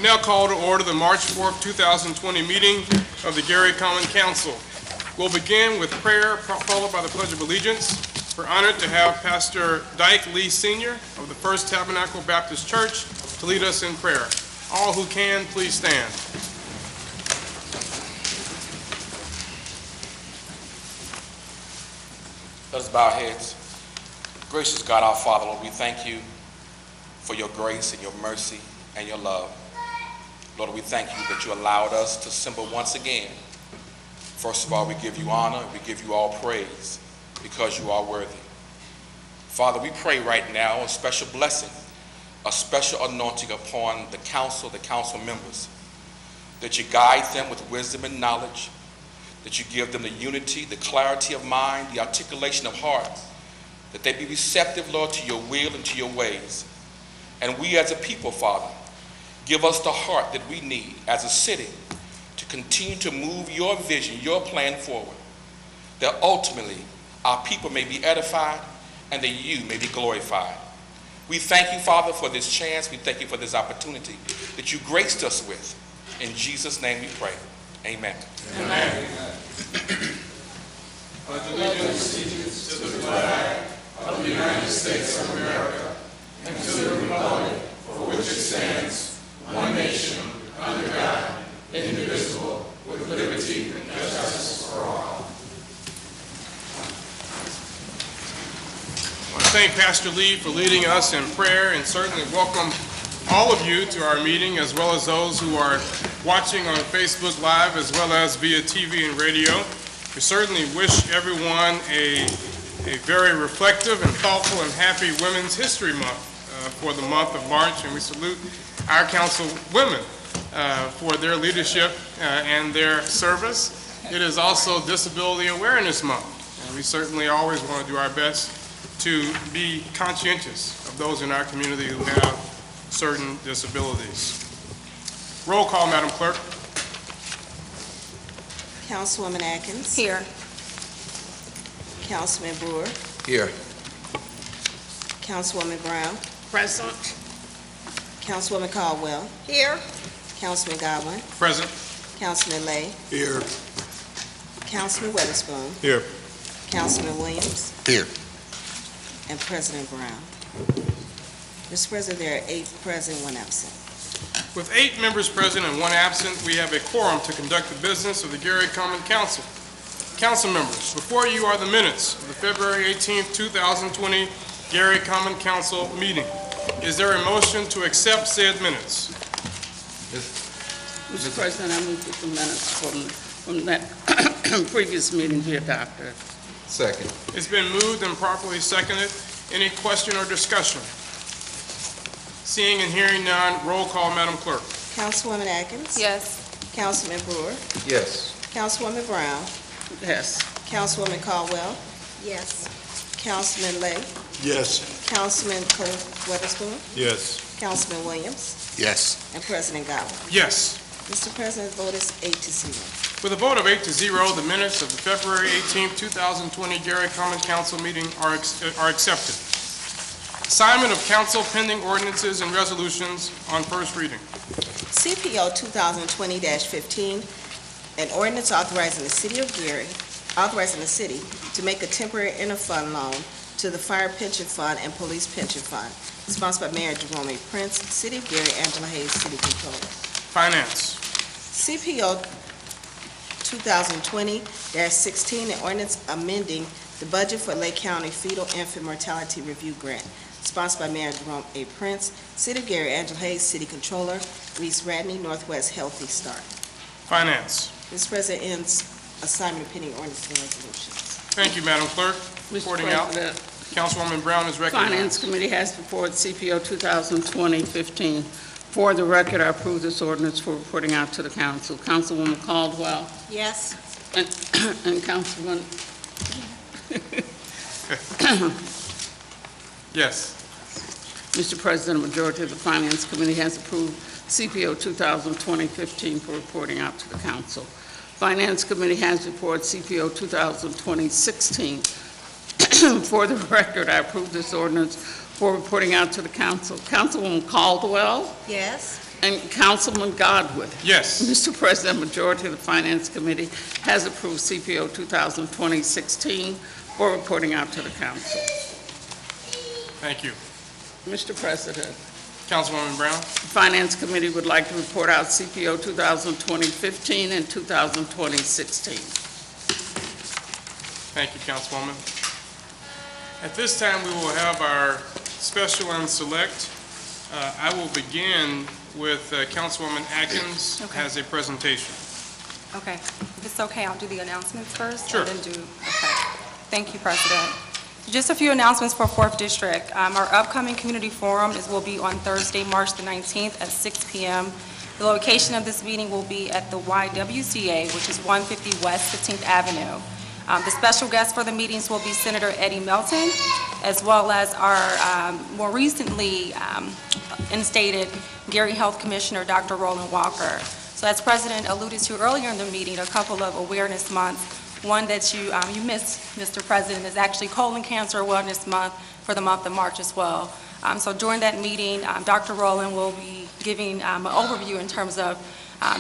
We now call to order the March 4th, 2020 meeting of the Gary Common Council. We'll begin with prayer, followed by the Pledge of Allegiance. We're honored to have Pastor Dyke Lee Sr. of the First Tabernacle Baptist Church to lead us in prayer. All who can, please stand. Let us bow our heads. Gracious God, our Father, Lord, we thank you for your grace and your mercy and your love. Lord, we thank you that you allowed us to assemble once again. First of all, we give you honor, we give you all praise because you are worthy. Father, we pray right now a special blessing, a special anointing upon the council members, that you guide them with wisdom and knowledge, that you give them the unity, the clarity of mind, the articulation of heart, that they be receptive, Lord, to your will and to your ways. And we as a people, Father, give us the heart that we need as a city to continue to move your vision, your plan forward, that ultimately our people may be edified and that you may be glorified. We thank you, Father, for this chance. We thank you for this opportunity that you graced us with. In Jesus' name we pray. Amen. Amen. Pledge allegiance to the flag of the United States of America and to the republic for which it stands, one nation, under God, indivisible, with liberty and justice for all. I want to thank Pastor Lee for leading us in prayer and certainly welcome all of you to our meeting, as well as those who are watching on Facebook Live, as well as via TV and radio. We certainly wish everyone a very reflective and thoughtful and happy Women's History Month for the month of March, and we salute our council women for their leadership and their service. It is also Disability Awareness Month, and we certainly always want to do our best to be conscientious of those in our community who have certain disabilities. Roll call, Madam Clerk. Councilwoman Atkins. Here. Councilman Brewer. Here. Councilwoman Brown. Present. Councilwoman Caldwell. Here. Councilman Godwin. Present. Councilman Lay. Here. Councilman Weatherspoon. Here. Councilman Williams. Here. And President Brown. Mr. President, there are 8 present, 1 absent. With 8 members present and 1 absent, we have a quorum to conduct the business of the Gary Common Council. Council members, before you are the minutes of the February 18th, 2020 Gary Common Council meeting. Is there a motion to accept said minutes? Mr. President, I move that the minutes from that previous meeting be adopted. Second. It's been moved and properly seconded. Any question or discussion? Seeing and hearing none, roll call, Madam Clerk. Councilwoman Atkins. Yes. Councilman Brewer. Yes. Councilwoman Brown. Yes. Councilwoman Caldwell. Yes. Councilman Lay. Yes. Councilman Weatherspoon. Yes. Councilman Williams. Yes. And President Godwin. Yes. Mr. President, the vote is 8-0. With a vote of 8-0, the minutes of the February 18th, 2020 Gary Common Council meeting are accepted. Assignment of council pending ordinances and resolutions on first reading. CPO 2020-15, an ordinance authorizing the city to make a temporary interfund loan to the Fire Pension Fund and Police Pension Fund, sponsored by Mayor Jerome A. Prince, City of Gary, Angela Hayes, City Controller. Finance. CPO 2020-16, an ordinance amending the budget for Lake County Fetal Infant Mortality Review Grant, sponsored by Mayor Jerome A. Prince, City of Gary, Angela Hayes, City Controller, Reese Radney, Northwest Healthy Start. Finance. Mr. President, ends assignment of pending ordinances and resolutions. Thank you, Madam Clerk. Reporting out. Councilwoman Brown is recognized. Finance Committee has before it CPO 2020-15. For the record, I approve this ordinance for reporting out to the council. Councilwoman Caldwell. Yes. And Councilman. Yes. Mr. President, a majority of the Finance Committee has approved CPO 2020-15 for reporting out to the council. Finance Committee has reported CPO 2020-16. For the record, I approve this ordinance for reporting out to the council. Councilwoman Caldwell. Yes. And Councilman Godwin. Yes. Mr. President, majority of the Finance Committee has approved CPO 2020-16 for reporting out to the council. Thank you. Mr. President, Councilwoman Brown? the Finance Committee would like to report out CPO 2020-15 and 2020-16. Thank you, Councilwoman. At this time, we will have our special and select. I will begin with Councilwoman Atkins Okay. has a presentation. Okay, if it's okay, I'll do the announcements first. Sure. And then okay. Thank you, President. Just a few announcements for 4th District. Our upcoming community forum will be on Thursday, March the 19th at 6 p.m. The location of this meeting will be at the YWCA, which is 150 West 15th Avenue. The special guests for the meetings will be Senator Eddie Melton, as well as our more recently instated Gary Health Commissioner, Dr. Roland Walker. So as President alluded to earlier in the meeting, a couple of awareness months. One that you missed, Mr. President, is actually Colon Cancer Awareness Month for the month of March as well. So during that meeting, Dr. Roland will be giving an overview in terms of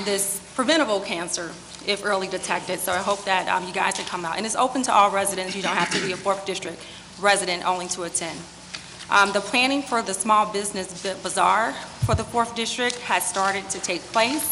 this preventable cancer if early detected. So I hope that you guys can come out. And it's open to all residents. You don't have to be a 4th District resident only to attend. The planning for the Small Business Bazaar for the 4th District has started to take place.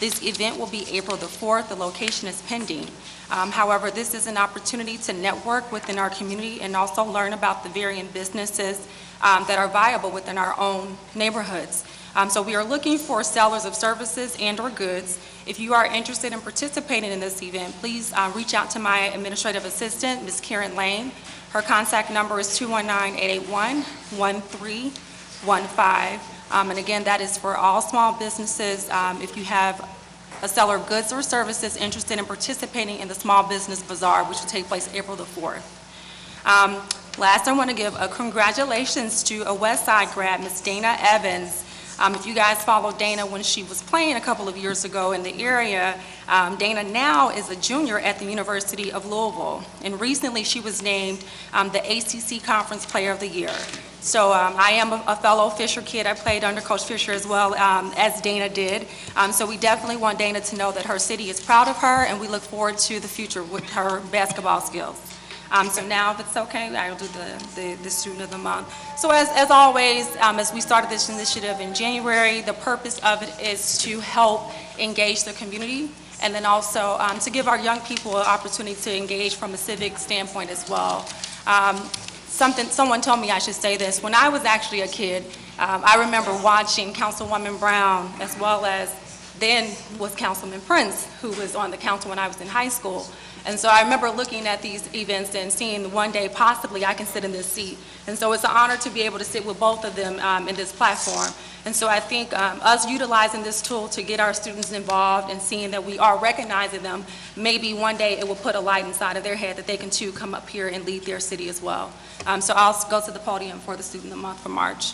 This event will be April the 4th. The location is pending. However, this is an opportunity to network within our community and also learn about the varying businesses that are viable within our own neighborhoods. So we are looking for sellers of services and or goods. If you are interested in participating in this event, please reach out to my administrative assistant, Ms. Karen Lane. Her contact number is 219-881-1315. And again, that is for all small businesses. If you have a seller of goods or services interested in participating in the Small Business Bazaar, which will take place April the 4th. Last, I want to give a congratulations to a West Side grad, Ms. Dana Evans. If you guys followed Dana when she was playing a couple of years ago in the area, Dana now is a junior at the University of Louisville. And recently she was named the ACC Conference Player of the Year. So I am a fellow Fisher kid. I played under Coach Fisher as well as Dana did. So we definitely want Dana to know that her city is proud of her, and we look forward to the future with her basketball skills. So now, if it's okay, I will do the Student of the Month. So as always, as we started this initiative in January, the purpose of it is to help engage the community, and then also to give our young people an opportunity to engage from a civic standpoint as well. Someone told me I should say this. When I was actually a kid, I remember watching Councilwoman Brown, as well as then was Councilman Prince, who was on the council when I was in high school. And so I remember looking at these events and seeing one day possibly I can sit in this seat. And so it's an honor to be able to sit with both of them in this platform. And so I think us utilizing this tool to get our students involved and seeing that we are recognizing them, maybe one day it will put a light inside of their head that they can too come up here and lead their city as well. So I'll go to the podium for the Student of the Month for March.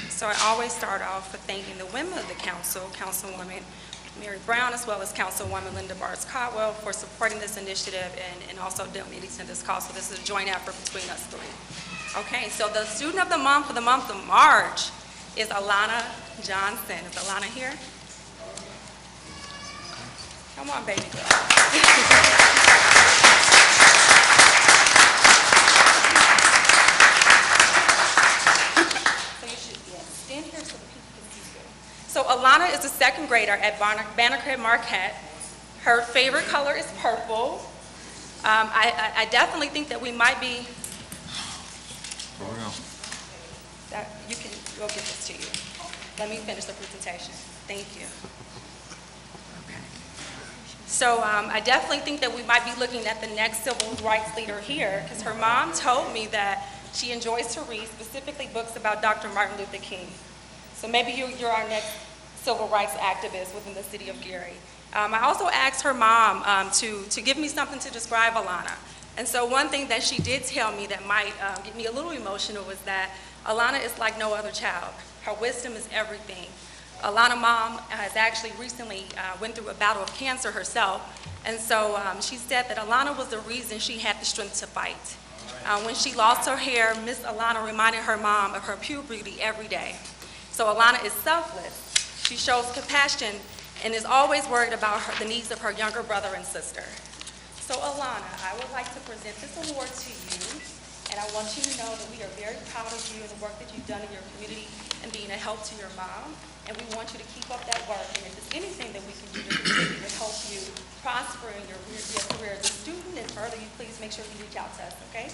So I always start off with thanking the women of the council, Councilwoman Mary Brown, as well as Councilwoman Linda Barnes-Cotwell for supporting this initiative and also donating to this cause. So this is a joint effort between us three. Okay, so the Student of the Month for the month of March is Alana Johnson. Is Alana here? Come on, baby girl. So Alana is a second grader at Banneker Marquette. Her favorite color is purple. I definitely think that we might be. We'll get this to you. Let me finish the presentation. Thank you. Okay. So I definitely think that we might be looking at the next civil rights leader here, because her mom told me that she enjoys to read, specifically books about Dr. Martin Luther King. So maybe you're our next civil rights activist within the city of Gary. I also asked her mom to give me something to describe Alana. And so one thing that she did tell me that might get me a little emotional was that Alana is like no other child. Her wisdom is everything. Alana mom has actually recently went through a battle of cancer herself. And so she said that Alana was the reason she had the strength to fight. When she lost her hair, Miss Alana reminded her mom of her pure beauty every day. So Alana is selfless. She shows compassion and is always worried about the needs of her younger brother and sister. So Alana, I would like to present this award to you, and I want you to know that we are very proud of you and the work that you've done in your community and being a help to your mom, and we want you to keep up that work, and if there's anything that we can do to continue to help you prosper in your career as a student and further, you please make sure you reach out to us, okay?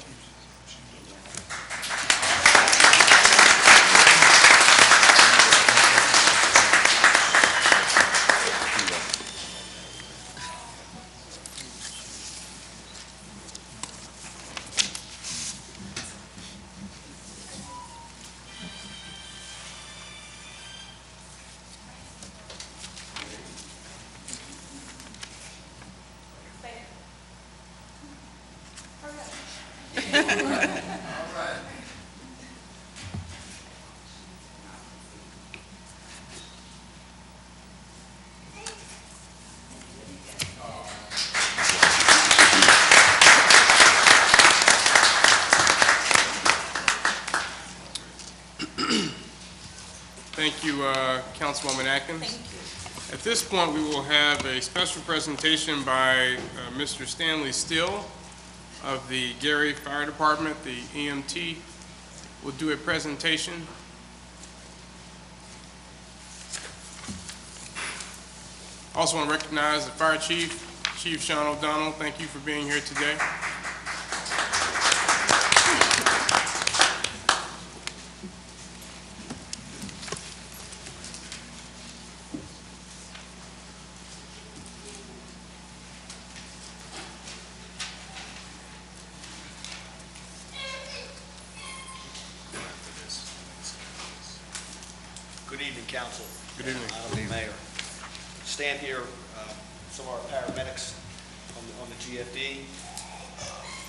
Thank you, Councilwoman Atkins. Thank you. At this point, we will have a special presentation by Mr. Stanley Still of the Gary Fire Department, the EMT. Will do a presentation. Also want to recognize the Fire Chief, Chief Sean O'Donnell. Thank you for being here today. Good evening, Council. Good evening. Mayor. Stand here, some of our paramedics on the GFD.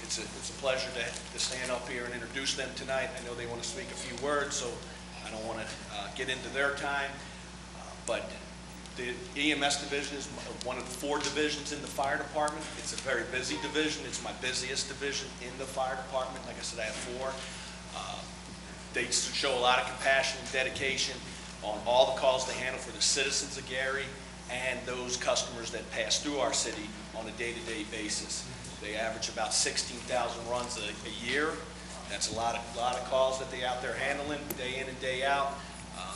It's a pleasure to stand up here and introduce them tonight. I know they want to speak a few words, so I don't want to get into their time. But the EMS division is one of the 4 divisions in the fire department. It's a very busy division. It's my busiest division in the fire department. Like I said, I have 4. They show a lot of compassion and dedication on all the calls they handle for the citizens of Gary and those customers that pass through our city on a day-to-day basis. They average about 16,000 runs a year. That's a lot of calls that they out there handling day in and day out.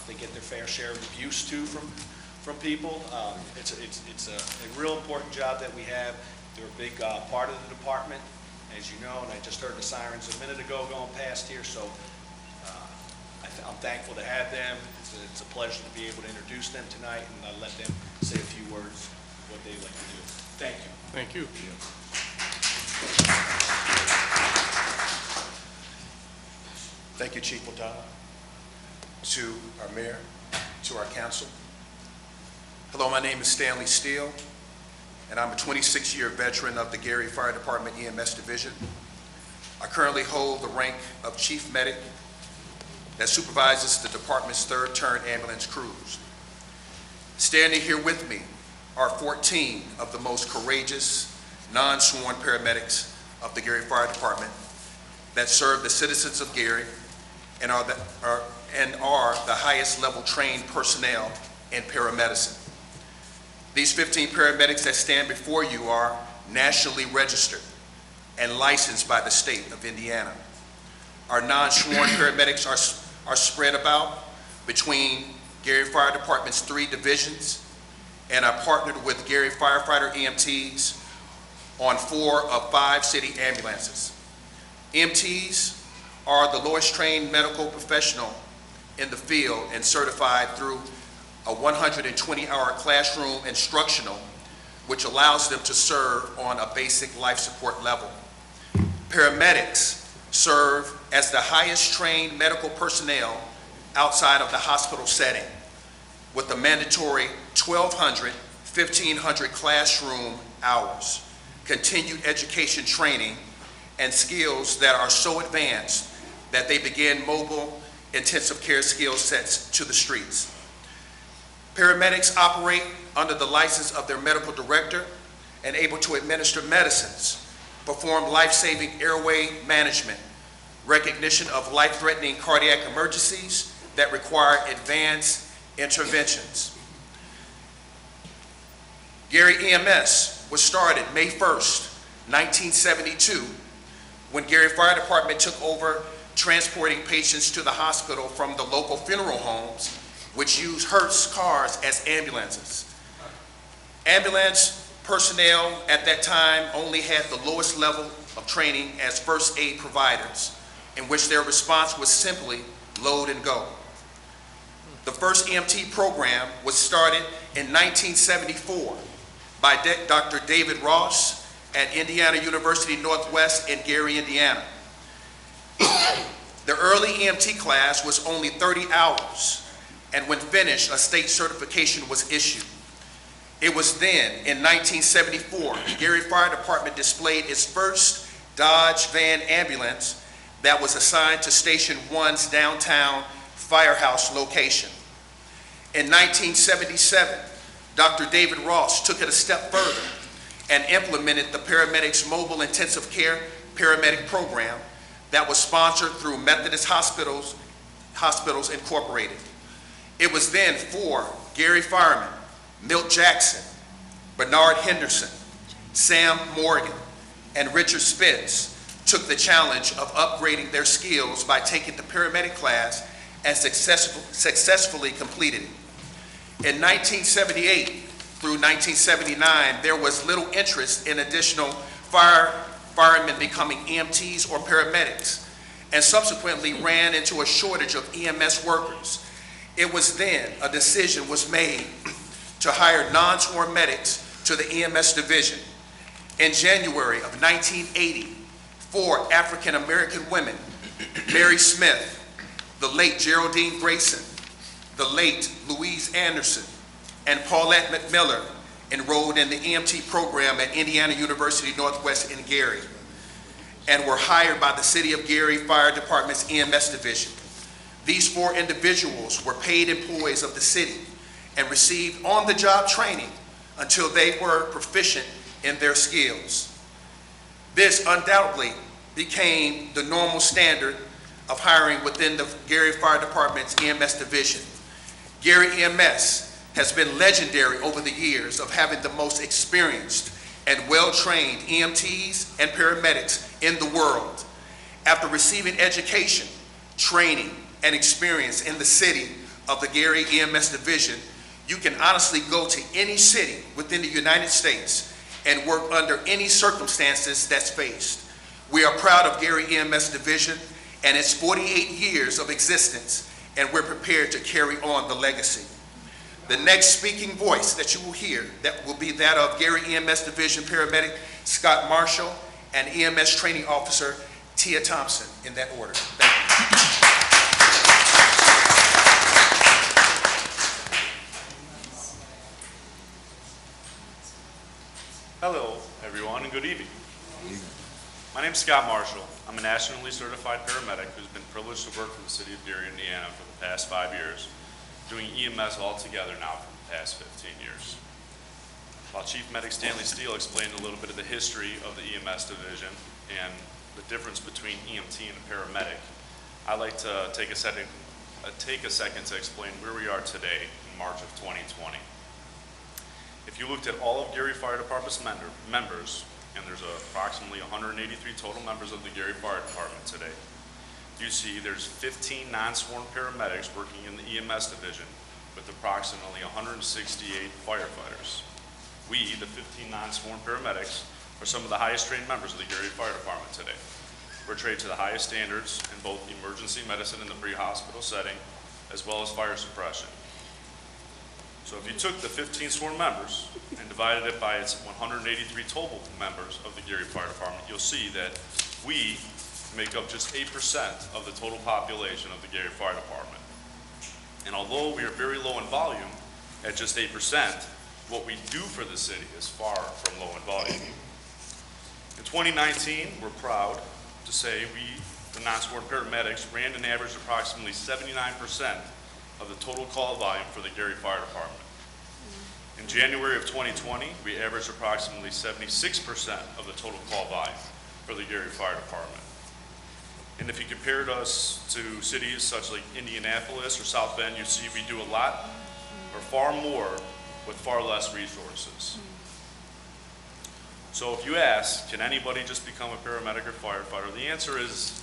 They get their fair share of abuse too from people. It's a real important job that we have. They're a big part of the department, as you know, and I just heard the sirens a minute ago going past here, so I'm thankful to have them. It's a pleasure to be able to introduce them tonight, and I'll let them say a few words, what they'd like to do. Thank you. Thank you. Thank you, Chief O'Donnell, to our mayor, to our council. Hello, my name is Stanley Steele, and I'm a 26-year veteran of the Gary Fire Department EMS Division. I currently hold the rank of Chief Medic that supervises the department's 3rd turn ambulance crews. Standing here with me are 14 of the most courageous, non-sworn paramedics of the Gary Fire Department that serve the citizens of Gary and are the highest level trained personnel in paramedicine. These 15 paramedics that stand before you are nationally registered and licensed by the state of Indiana. Our non-sworn paramedics are spread about between Gary Fire Department's 3 divisions and are partnered with Gary Firefighter EMTs on 4 of 5 city ambulances. EMTs are the lowest trained medical professional in the field and certified through a 120-hour classroom instructional, which allows them to serve on a basic life support level. Paramedics serve as the highest trained medical personnel outside of the hospital setting with a mandatory 1,200, 1,500 classroom hours, continued education training, and skills that are so advanced that they begin mobile intensive care skill sets to the streets. Paramedics operate under the license of their medical director and able to administer medicines, perform life-saving airway management, recognition of life-threatening cardiac emergencies that require advanced interventions. Gary EMS was started May 1st, 1972, when Gary Fire Department took over transporting patients to the hospital from the local funeral homes, which used Hertz cars as ambulances. Ambulance personnel at that time only had the lowest level of training as first aid providers, in which their response was simply load and go. The first EMT program was started in 1974 by Dr. David Ross at Indiana University Northwest in Gary, Indiana. The early EMT class was only 30 hours, and when finished, a state certification was issued. It was then, in 1974, Gary Fire Department displayed its first Dodge van ambulance that was assigned to Station 1's downtown firehouse location. In 1977, Dr. David Ross took it a step further and implemented the Paramedics Mobile Intensive Care Paramedic Program that was sponsored through Methodist Hospitals Incorporated. It was then for Gary firemen, Milt Jackson, Bernard Henderson, Sam Morgan, and Richard Spitz took the challenge of upgrading their skills by taking the paramedic class and successfully completed it. In 1978 through 1979, there was little interest in additional firemen becoming EMTs or paramedics, and subsequently ran into a shortage of EMS workers. It was then a decision was made to hire non-sworn medics to the EMS division. In January of 1980, 4 African-American women, Mary Smith, the late Geraldine Grayson, the late Louise Anderson, and Paulette McMiller, enrolled in the EMT program at Indiana University Northwest in Gary, and were hired by the City of Gary Fire Department's EMS division. These 4 individuals were paid employees of the city and received on-the-job training until they were proficient in their skills. This undoubtedly became the normal standard of hiring within the Gary Fire Department's EMS division. Gary EMS has been legendary over the years of having the most experienced and well-trained EMTs and paramedics in the world. After receiving education, training, and experience in the city of the Gary EMS division, you can honestly go to any city within the United States and work under any circumstances that's faced. We are proud of Gary EMS division and its 48 years of existence, and we're prepared to carry on the legacy. The next speaking voice that you will hear that will be that of Gary EMS division paramedic Scott Marshall and EMS training officer Tia Thompson, in that order. Thank you. Hello, everyone, and good evening. My name is Scott Marshall. I'm a nationally certified paramedic who's been privileged to work for the City of Gary, Indiana for the past 5 years, doing EMS altogether now for the past 15 years. While Chief Medic Stanley Steele explained a little bit of the history of the EMS division and the difference between EMT and a paramedic, I'd like to take a second to explain where we are today in March of 2020. If you looked at all of Gary Fire Department's members, and there's approximately 183 total members of the Gary Fire Department today, you see there's 15 non-sworn paramedics working in the EMS division with approximately 168 firefighters. We, the 15 non-sworn paramedics, are some of the highest trained members of the Gary Fire Department today. We're trained to the highest standards in both emergency medicine in the pre-hospital setting, as well as fire suppression. So if you took the 15 sworn members and divided it by its 183 total members of the Gary Fire Department, you'll see that we make up just 8% of the total population of the Gary Fire Department. And although we are very low in volume, at just 8%, what we do for the city is far from low in volume. In 2019, we're proud to say we, the non-sworn paramedics, ran an average approximately 79% of the total call volume for the Gary Fire Department. In January of 2020, we averaged approximately 76% of the total call volume for the Gary Fire Department. And if you compared us to cities such like Indianapolis or South Bend, you see we do a lot or far more with far less resources. So if you ask, can anybody just become a paramedic or firefighter? The answer is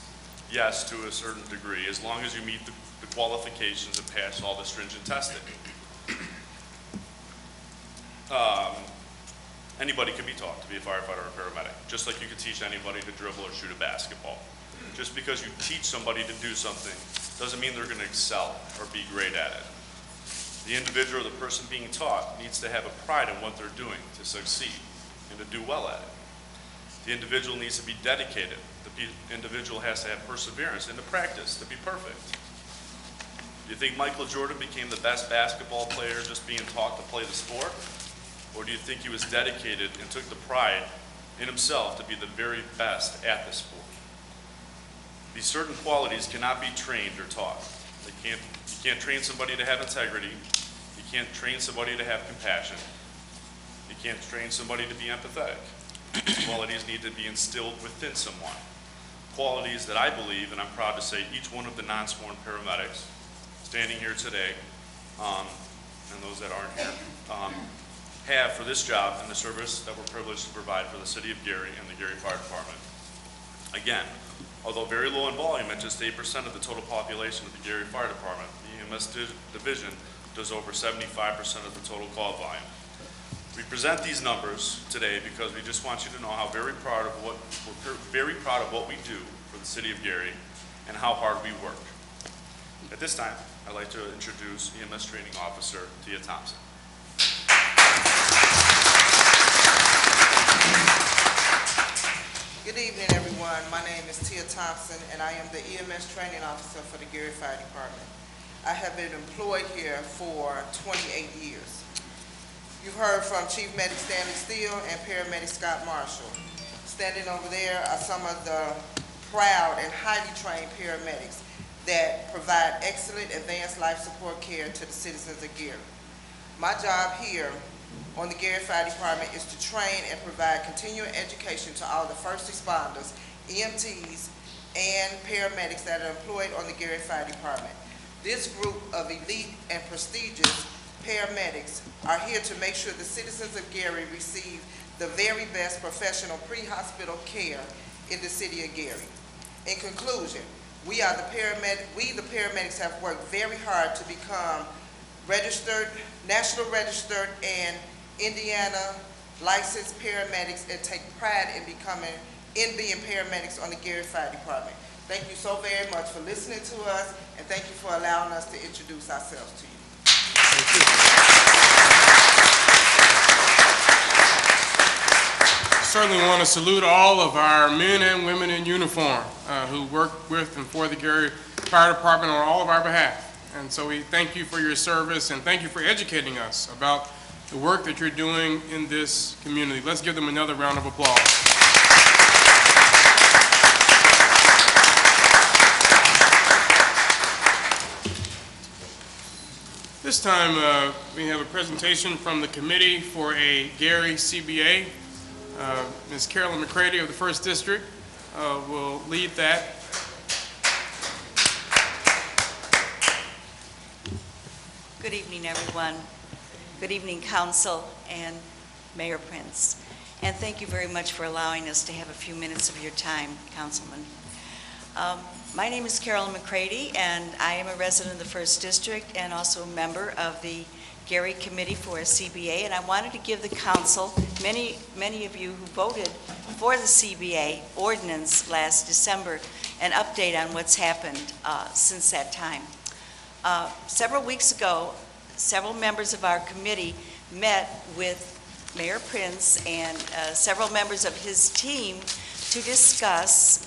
yes, to a certain degree, as long as you meet the qualifications and pass all the stringent testing. Anybody can be taught to be a firefighter or paramedic, just like you could teach anybody to dribble or shoot a basketball. Just because you teach somebody to do something doesn't mean they're going to excel or be great at it. The individual or the person being taught needs to have a pride in what they're doing to succeed and to do well at it. The individual needs to be dedicated. The individual has to have perseverance and to practice to be perfect. Do you think Michael Jordan became the best basketball player just being taught to play the sport? Or do you think he was dedicated and took the pride in himself to be the very best at the sport? These certain qualities cannot be trained or taught. You can't train somebody to have integrity. You can't train somebody to have compassion. You can't train somebody to be empathetic. These qualities need to be instilled within someone. Qualities that I believe, and I'm proud to say, each one of the non-sworn paramedics standing here today, and those that aren't here, have for this job and the service that we're privileged to provide for the city of Gary and the Gary Fire Department. Again, although very low in volume at just 8% of the total population of the Gary Fire Department, the EMS division does over 75% of the total call volume. We present these numbers today because we just want you to know how we're very proud of what we do for the city of Gary and how hard we work. At this time, I'd like to introduce EMS Training Officer Tia Thompson. Good evening, everyone. My name is Tia Thompson, and I am the EMS Training Officer for the Gary Fire Department. I have been employed here for 28 years. You've heard from Chief Medic Stanley Steele and Paramedic Scott Marshall. Standing over there are some of the proud and highly trained paramedics that provide excellent advanced life support care to the citizens of Gary. My job here on the Gary Fire Department is to train and provide continuing education to all the first responders, EMTs, and paramedics that are employed on the Gary Fire Department. This group of elite and prestigious paramedics are here to make sure the citizens of Gary receive the very best professional pre-hospital care in the city of Gary. In conclusion, we the paramedics have worked very hard to become registered, national registered, and Indiana licensed paramedics and take pride in being paramedics on the Gary Fire Department. Thank you so very much for listening to us, and thank you for allowing us to introduce ourselves to you. Certainly want to salute all of our men and women in uniform who work with and for the Gary Fire Department on all of our behalf. And so we thank you for your service and thank you for educating us about the work that you're doing in this community. Let's give them another round of applause. This time we have a presentation from the Committee for a Gary CBA. Ms. Carolyn McCready of the 1st District will lead that. Good evening, everyone. Good evening, Council and Mayor Prince. And thank you very much for allowing us to have a few minutes of your time, Councilman. My name is Carolyn McCready, and I am a resident of the 1st District and also a member of the Gary Committee for a CBA, and I wanted to give the Council, many of you who voted for the CBA ordinance last December, an update on what's happened since that time. Several weeks ago, several members of our committee met with Mayor Prince and several members of his team to discuss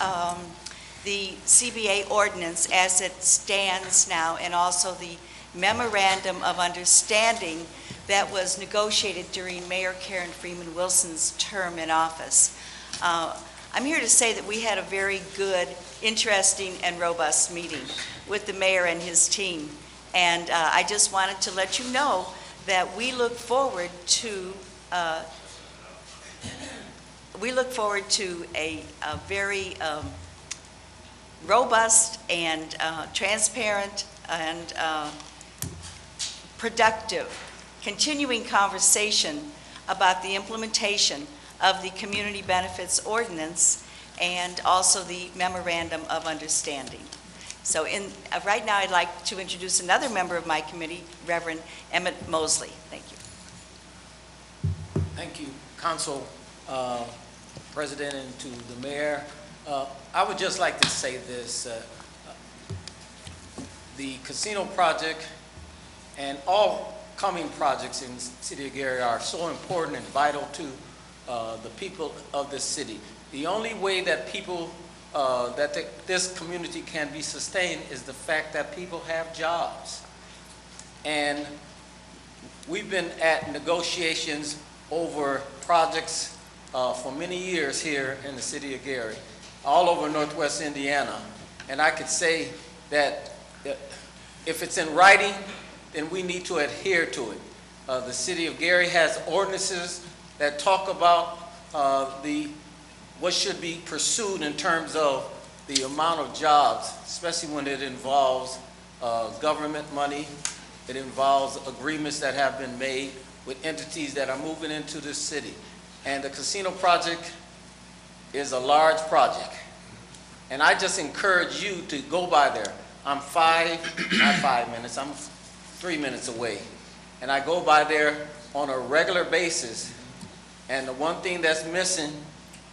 the CBA ordinance as it stands now, and also the memorandum of understanding that was negotiated during Mayor Karen Freeman Wilson's term in office. I'm here to say that we had a very good, interesting, and robust meeting with the mayor and his team. And I just wanted to let you know that we look forward to a very robust and transparent and productive continuing conversation about the implementation of the Community Benefits Ordinance and also the Memorandum of Understanding. So right now I'd like to introduce another member of my committee, Reverend Emmett Mosley. Thank you. Thank you, Council President, and to the Mayor. I would just like to say this. The casino project and all coming projects in the City of Gary are so important and vital to the people of this city. The only way that this community can be sustained is the fact that people have jobs. And we've been at negotiations over projects for many years here in the City of Gary, all over Northwest Indiana. And I could say that if it's in writing, then we need to adhere to it. The City of Gary has ordinances that talk about what should be pursued in terms of the amount of jobs, especially when it involves government money. It involves agreements that have been made with entities that are moving into this city. And the casino project is a large project. And I just encourage you to go by there. I'm not 5 minutes, I'm 3 minutes away. And I go by there on a regular basis. And the one thing that's missing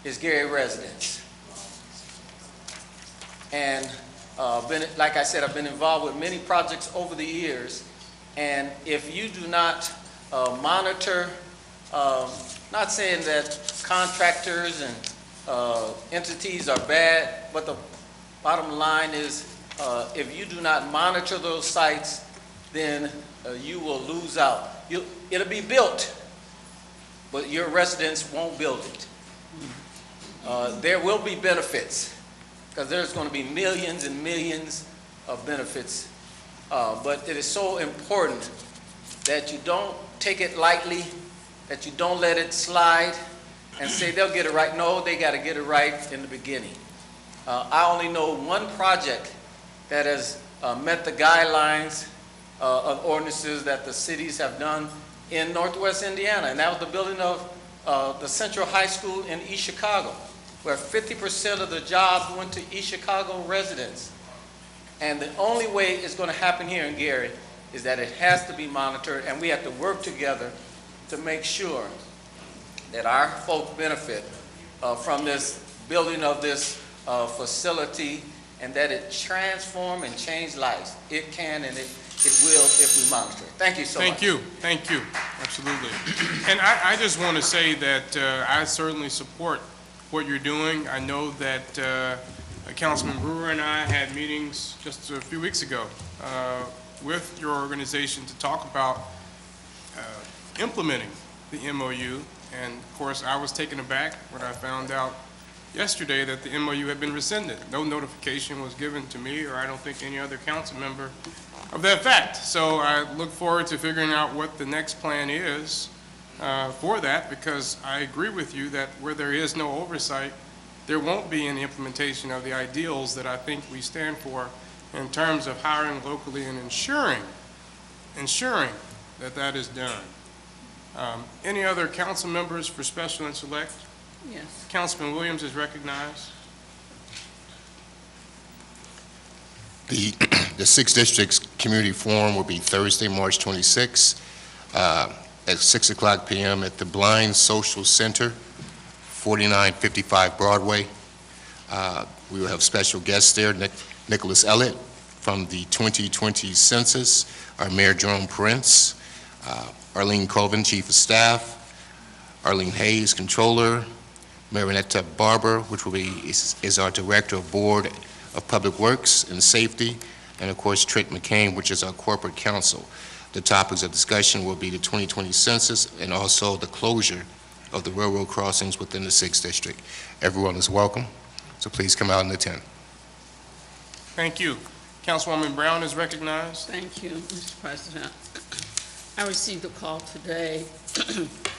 is Gary residents. And like I said, I've been involved with many projects over the years. And if you do not monitor, not saying that contractors and entities are bad, but the bottom line is if you do not monitor those sites, then you will lose out. It'll be built, but your residents won't build it. There will be benefits, because there's going to be millions and millions of benefits. But it is so important that you don't take it lightly, that you don't let it slide and say they'll get it right. No, they got to get it right in the beginning. I only know one project that has met the guidelines of ordinances that the cities have done in Northwest Indiana, and that was the building of the Central High School in East Chicago, where 50% of the jobs went to East Chicago residents. And the only way it's going to happen here in Gary is that it has to be monitored, and we have to work together to make sure that our folks benefit from this building of this facility, and that it transform and change lives. It can and it will if we monitor it. Thank you so much. Thank you, absolutely. And I just want to say that I certainly support what you're doing. I know that Councilman Brewer and I had meetings just a few weeks ago with your organization to talk about implementing the MOU. And of course, I was taken aback when I found out yesterday that the MOU had been rescinded. No notification was given to me, or I don't think any other council member, of that fact. So I look forward to figuring out what the next plan is for that, because I agree with you that where there is no oversight, there won't be any implementation of the ideals that I think we stand for in terms of hiring locally and ensuring that that is done. Any other council members for special and select? Yes. Councilman Williams is recognized. The 6 districts community forum will be Thursday, March 26th at 6:00 p.m. at the Blind Social Center, 4955 Broadway. We will have special guests there, Nicholas Elliott from the 2020 census, our Mayor Jerome Prince, Arlene Colvin, Chief of Staff, Arlene Hayes, Controller, Marinetta Barber, which will be is our Director of Board of Public Works and Safety, and of course Trent McCain, which is our corporate counsel. The topics of discussion will be the 2020 census and also the closure of the railroad crossings within the 6th District. Everyone is welcome, so please come out and attend. Thank you. Councilwoman Brown is recognized. Thank you, Mr. President. I received a call today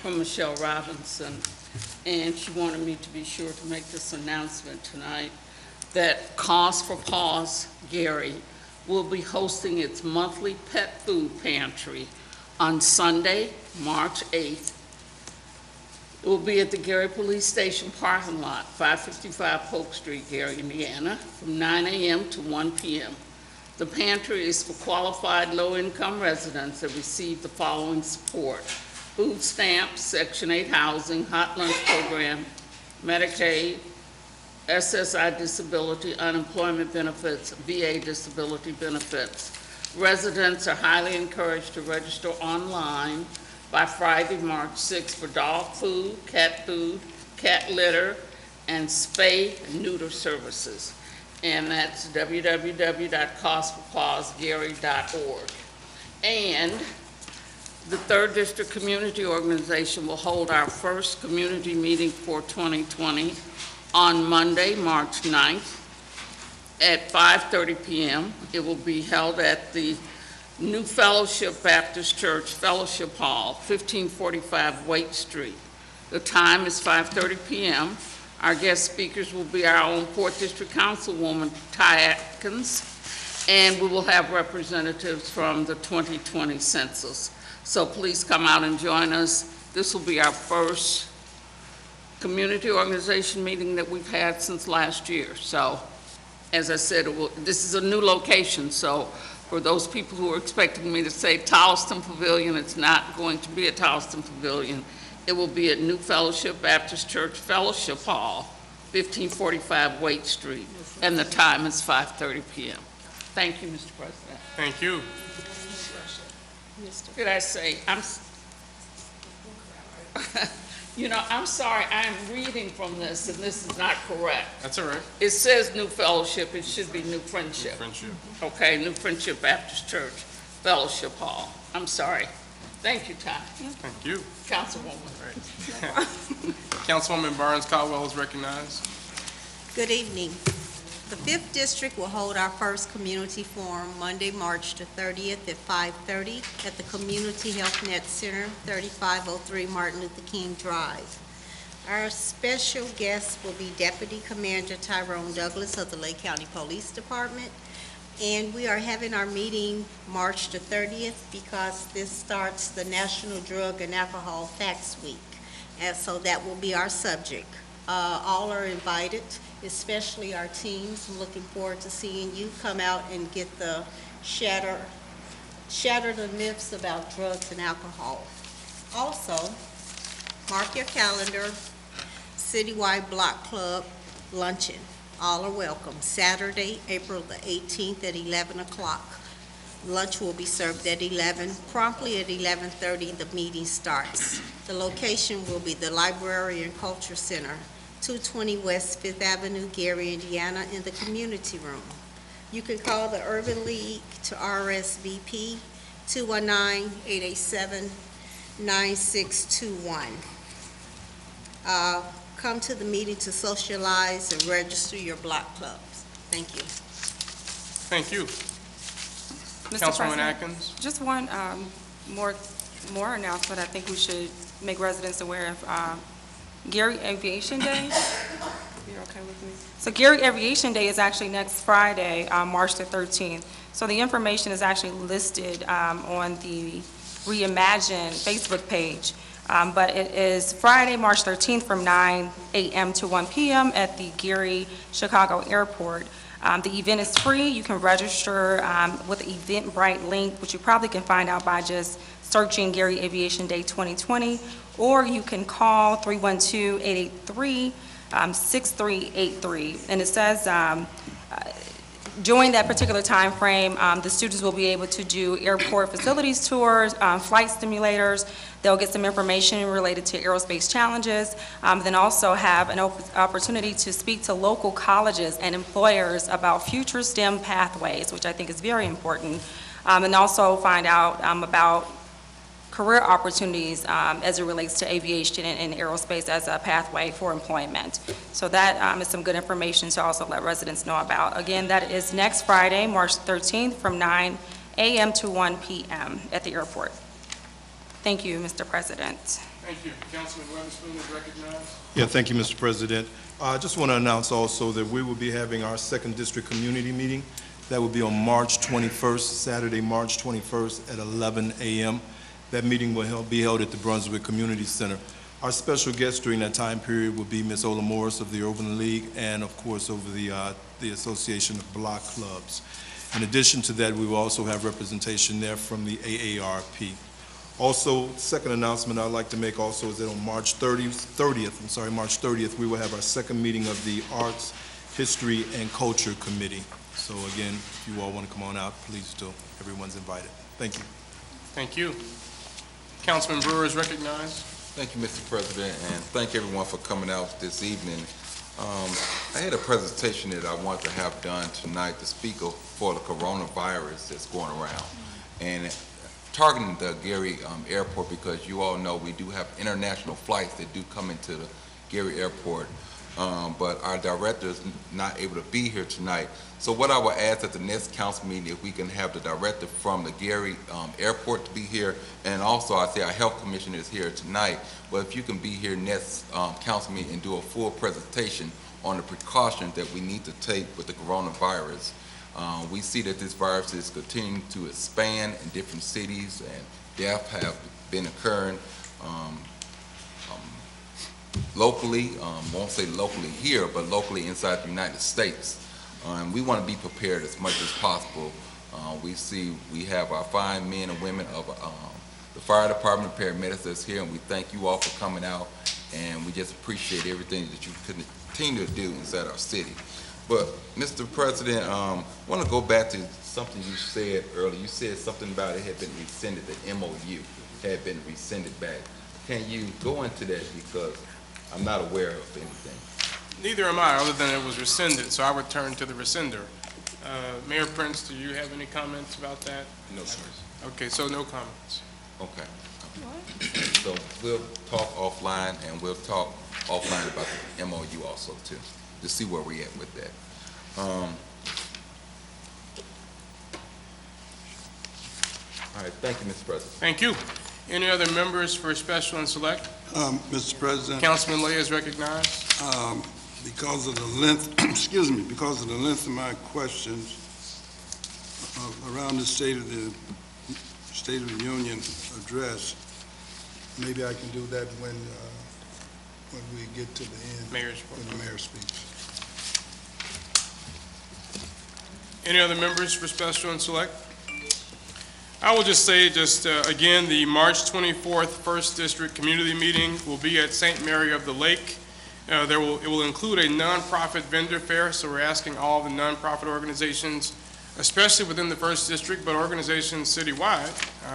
from Michelle Robinson, and she wanted me to be sure to make this announcement tonight that Cause for Paws Gary will be hosting its monthly pet food pantry on Sunday, March 8th. It will be at the Gary Police Station parking lot, 555 Polk Street, Gary, Indiana, from 9 a.m. to 1 p.m. The pantry is for qualified low-income residents that receive the following support: food stamps, Section 8 housing, hot lunch program, Medicaid, SSI disability, unemployment benefits, VA disability benefits. Residents are highly encouraged to register online by Friday, March 6th for dog food, cat litter, and spay and neuter services. And that's www.causeforpawsgary.org. And the 3rd District Community Organization will hold our first community meeting for 2020 on Monday, March 9th at 5:30 p.m. It will be held at the New Fellowship Baptist Church Fellowship Hall, 1545 Waite Street. The time is 5:30 p.m. Our guest speakers will be our own 4th District Councilwoman Ty Atkins, and we will have representatives from the 2020 census. So please come out and join us. This will be our first community organization meeting that we've had since last year. So, as I said, this is a new location, so for those people who are expecting me to say Towson Pavilion, it's not going to be at Towson Pavilion. It will be at New Fellowship Baptist Church Fellowship Hall, 1545 Waite Street, and the time is 5:30 p.m. Thank you, Mr. President. Thank you. Did I say, you know, I'm sorry, I'm reading from this, and this is not correct. That's all right. It says New Fellowship, it should be New Friendship. New Friendship. Okay, New Friendship Baptist Church, Fellowship Hall. I'm sorry. Thank you, Ty. Thank you. Councilwoman. Councilwoman Barnes Caldwell is recognized. Good evening. The 5th District will hold our first community forum Monday, March the 30th at 5:30 at the Community Health Net Center, 3503 Martin Luther King Drive. Our special guest will be Deputy Commander Tyrone Douglas of the Lake County Police Department. And we are having our meeting March the 30th because this starts the National Drug and Alcohol Facts Week. And so that will be our subject. All are invited, especially our teams. I'm looking forward to seeing you come out and get the shatter the myths about drugs and alcohol. Also, mark your calendar, Citywide Block Club Luncheon. All are welcome. Saturday, April the 18th at 11 o'clock. Lunch will be served at 11. Promptly at 11:30, the meeting starts. The location will be the Library and Culture Center, 220 West 5th Avenue, Gary, Indiana, in the community room. You can call the Urban League to RSVP 219-887-9621. Come to the meeting to socialize and register your block clubs. Thank you. Thank you. Mr. Councilwoman President, Atkins. just one more announcement. I think we should make residents aware of Gary Aviation Day. You're okay with me? So Gary Aviation Day is actually next Friday, March the 13th. So the information is actually listed on the Reimagine Facebook page. But it is Friday, March 13th from 9 a.m. to 1 p.m. at the Gary Chicago Airport. The event is free. You can register with the Eventbrite link, which you probably can find out by just searching Gary Aviation Day 2020, or you can call 312-883-6383. And it says During that particular time frame, the students will be able to do airport facilities tours, flight simulators. They'll get some information related to aerospace challenges, then also have an opportunity to speak to local colleges and employers about future STEM pathways, which I think is very important, and also find out about career opportunities as it relates to aviation and aerospace as a pathway for employment. So that is some good information to also let residents know about. Again, that is next Friday, March 13th, from 9 a.m. to 1 p.m. at the airport. Thank you, Mr. President. Thank you. Councilman Weatherspoon is recognized. Yeah, thank you, Mr. President. I just want to announce also that we will be having our second district community meeting. That will be on March 21st, Saturday, March 21st at 11 a.m. That meeting will be held at the Brunswick Community Center. Our special guest during that time period will be Ms. Ola Morris of the Urban League and, of course, over the Association of Block Clubs. In addition to that, we will also have representation there from the AARP. Also, second announcement I'd like to make also is that on March 30th, we will have our second meeting of the Arts, History, and Culture Committee. So again, if you all want to come on out, please do. Everyone's invited. Thank you. Thank you. Councilman Brewer is recognized. Thank you, Mr. President, and thank everyone for coming out this evening. I had a presentation that I want to have done tonight to speak for the coronavirus that's going around, and targeting the Gary Airport, because you all know we do have international flights that do come into the Gary Airport, but our director is not able to be here tonight. So what I will ask at the next council meeting, if we can have the director from the Gary Airport to be here, and also I say our health commissioner is here tonight, but if you can be here next council meeting and do a full presentation on the precautions that we need to take with the coronavirus. We see that this virus is continuing to expand in different cities, and deaths have been occurring locally, won't say locally here, but locally inside the United States. We want to be prepared as much as possible. We have our fine men and women of the fire department, paramedics that's here, and we thank you all for coming out, and we just appreciate everything that you continue to do inside our city. But, Mr. President, I want to go back to something you said earlier. You said something about it had been rescinded, the MOU had been rescinded back. Can you go into that, because I'm not aware of anything? Neither am I, other than it was rescinded, so I would turn to the rescinder. Mayor Prince, do you have any comments about that? No, sir. Okay, so no comments. Okay. So we'll talk offline, and we'll talk offline about the MOU also, too, to see where we're at with that. All right, thank you, Mr. President. Thank you. Any other members for special and select? Mr. President, Councilman Lay is recognized. because of the length, excuse me, because of the length of my questions around the State of the Union address, maybe I can do that when we get to the end, when the mayor speaks. Any other members for special and select? I will just say, again, the March 24th First District Community Meeting will be at St. Mary of the Lake. It will include a nonprofit vendor fair, so we're asking all the nonprofit organizations, especially within the First District, but organizations citywide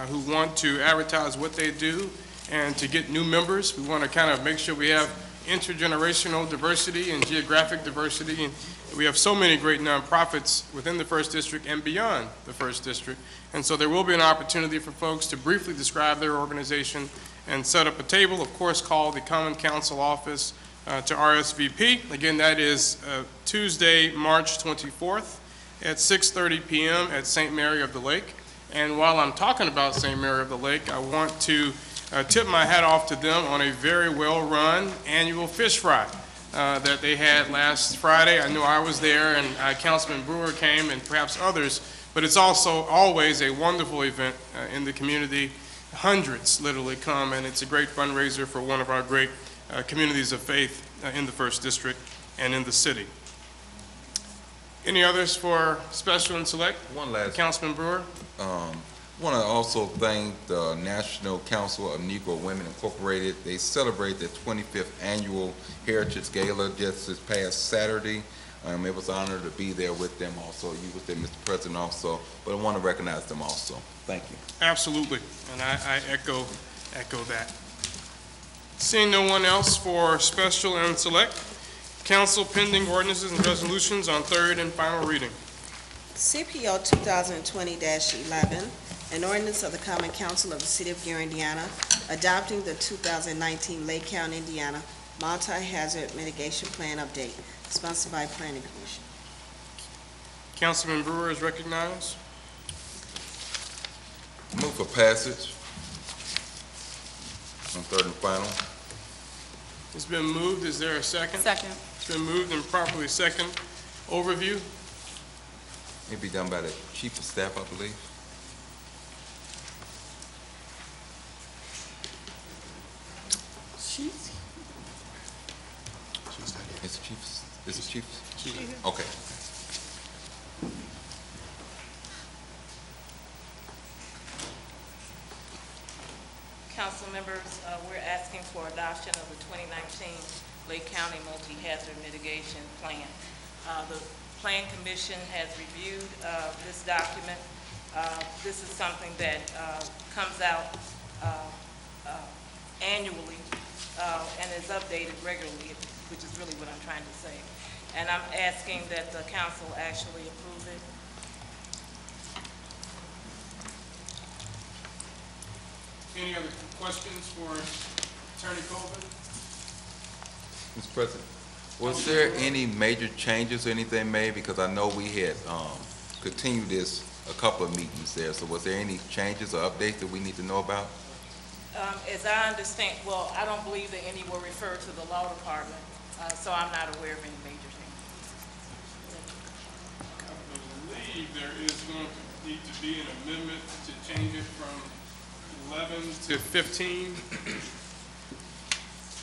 who want to advertise what they do and to get new members. We want to kind of make sure we have intergenerational diversity and geographic diversity. And we have so many great nonprofits within the First District and beyond the First District. And so there will be an opportunity for folks to briefly describe their organization and set up a table. Of course, call the Common Council office to RSVP. Again, that is Tuesday, March 24th at 6:30 p.m. at St. Mary of the Lake. And while I'm talking about St. Mary of the Lake, I want to tip my hat off to them on a very well-run annual fish fry that they had last Friday. I know I was there, and Councilman Brewer came, and perhaps others, but it's also always a wonderful event in the community. Hundreds literally come, and it's a great fundraiser for one of our great communities of faith in the First District and in the city. Any others for special and select? One last. Councilman Brewer? I want to also thank the National Council of Negro Women Incorporated. They celebrate their 25th annual Heritage Gala just this past Saturday. It was an honor to be there with them also. You was there, Mr. President, also, but I want to recognize them also. Thank you. Absolutely, and I echo that. Seeing no one else for special and select, council pending ordinances and resolutions on third and final reading. CPO 2020-11, an ordinance of the Common Council of the City of Gary, Indiana, adopting the 2019 Lake County, Indiana Multi-Hazard Mitigation Plan Update, sponsored by Planning Commission. Councilman Brewer is recognized. Move for passage on third and final. It's been moved. Is there a second? Second. It's been moved and properly second. Overview. May be done by the Chief of Staff, I believe. Is the chief? Okay. Council members, we're asking for adoption of the 2019 Lake County Multi-Hazard Mitigation Plan. The Plan Commission has reviewed this document. This is something that comes out annually and is updated regularly, which is really what I'm trying to say. And I'm asking that the council actually approve it. Any other questions for Attorney Colvin? Mr. President, was there any major changes or anything made? Because I know we had continued this a couple of meetings there. So was there any changes or updates that we need to know about? As I understand, well, I don't believe that any were referred to the law department, so I'm not aware of any major changes. I believe there is going to need to be an amendment to change it from 11 to 15,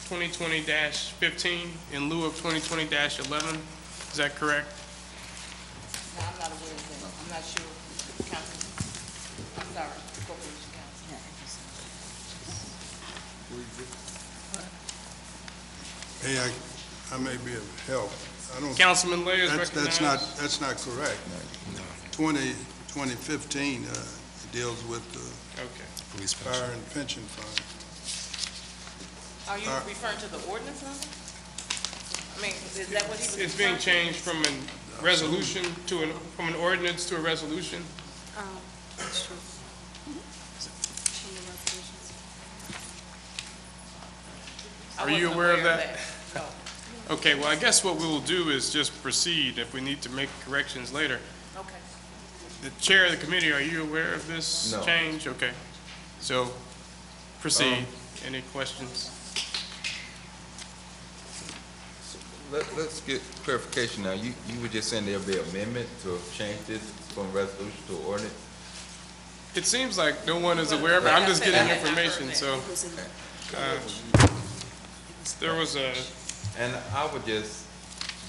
2020-15 in lieu of 2020-11. Is that correct? No, I'm not aware of that. I'm not sure. Council, I'm sorry, Corporation Council. Hey, I may be of help. I don't. Councilman Lay is recognized. That's not correct. 2015 deals with the Okay. fire and pension fund. Are you referring to the ordinance number? I mean, is that what he was? It's being changed from a resolution to from an ordinance to a resolution. That's true. Are you aware of that? Okay, well, I guess what we will do is just proceed if we need to make corrections later. Okay. The chair of the committee, are you aware of this No. change? Okay. So, proceed. Any questions? Let's get clarification now. You were just saying there'll be an amendment to change this from resolution to ordinance? It seems like no one is aware of it. I'm just getting information, so. There was a, And I would just,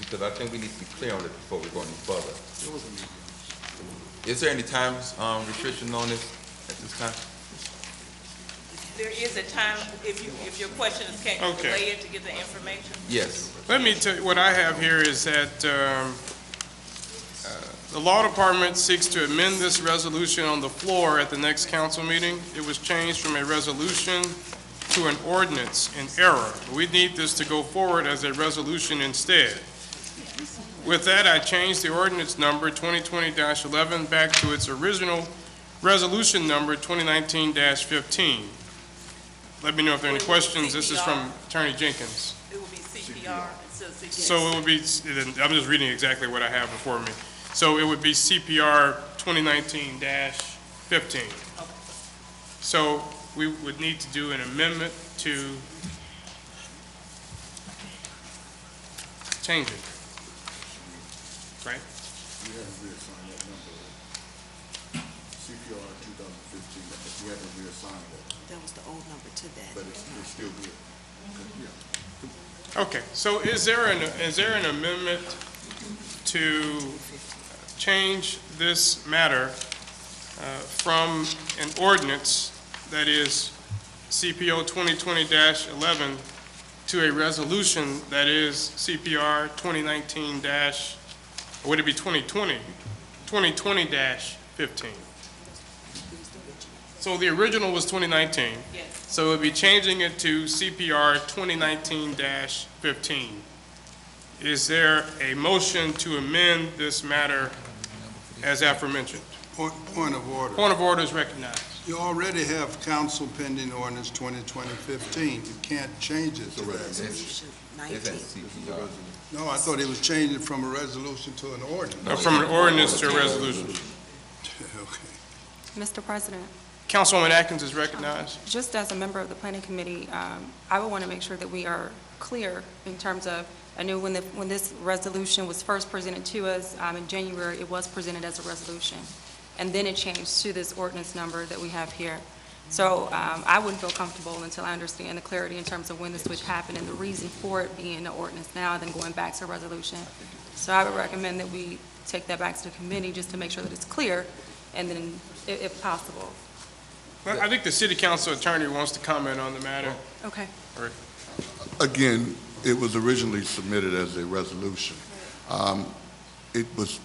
because I think we need to be clear on it before we go any further. Is there any time restriction on this at this time? There is a time, if your question is, can you Okay. delay it to get the information? Yes. let me tell you, what I have here is that the law department seeks to amend this resolution on the floor at the next council meeting. It was changed from a resolution to an ordinance in error. We need this to go forward as a resolution instead. With that, I changed the ordinance number 2020-11 back to its original resolution number 2019-15. Let me know if there are any questions. This is from Attorney Jenkins. It will be CPR instead of CPR. So it would be, I'm just reading exactly what I have before me. So it would be CPR 2019-15. So we would need to do an amendment to change it, right? We haven't reassigned that number. CPR 2015, we haven't reassigned that, That was the old number to that. but it's still good. Okay, so is there an amendment to change this matter from an ordinance that is CPO 2020-11 to a resolution that is CPR 2019-15? Or would it be 2020? 2020-15? So the original was 2019. Yes. So we'll be changing it to CPR 2019-15. Is there a motion to amend this matter as aforementioned? Point of order. Point of order is recognized. You already have council pending ordinance 2020-15. You can't change it to that. Resolution 19. No, I thought it was changing from a resolution to an ordinance. From an ordinance to a resolution. Okay. Mr. President, Councilwoman Atkins is recognized. just as a member of the planning committee, I would want to make sure that we are clear in terms of, I knew when this resolution was first presented to us in January, it was presented as a resolution. And then it changed to this ordinance number that we have here. So I wouldn't feel comfortable until I understand the clarity in terms of when the switch happened and the reason for it being an ordinance now and then going back to a resolution. So I would recommend that we take that back to the committee just to make sure that it's clear, and then, if possible. I think the city council attorney wants to comment on the matter. Okay. Again, it was originally submitted as a resolution. It was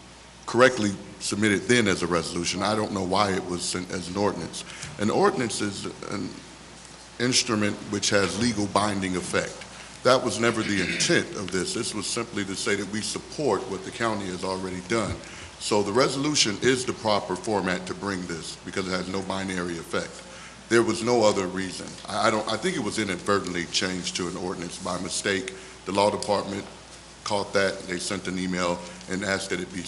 correctly submitted then as a resolution. I don't know why it was sent as an ordinance. An ordinance is an instrument which has legal binding effect. That was never the intent of this. This was simply to say that we support what the county has already done. So the resolution is the proper format to bring this because it has no binary effect. There was no other reason. I think it was inadvertently changed to an ordinance by mistake. The law department caught that. They sent an email and asked that it be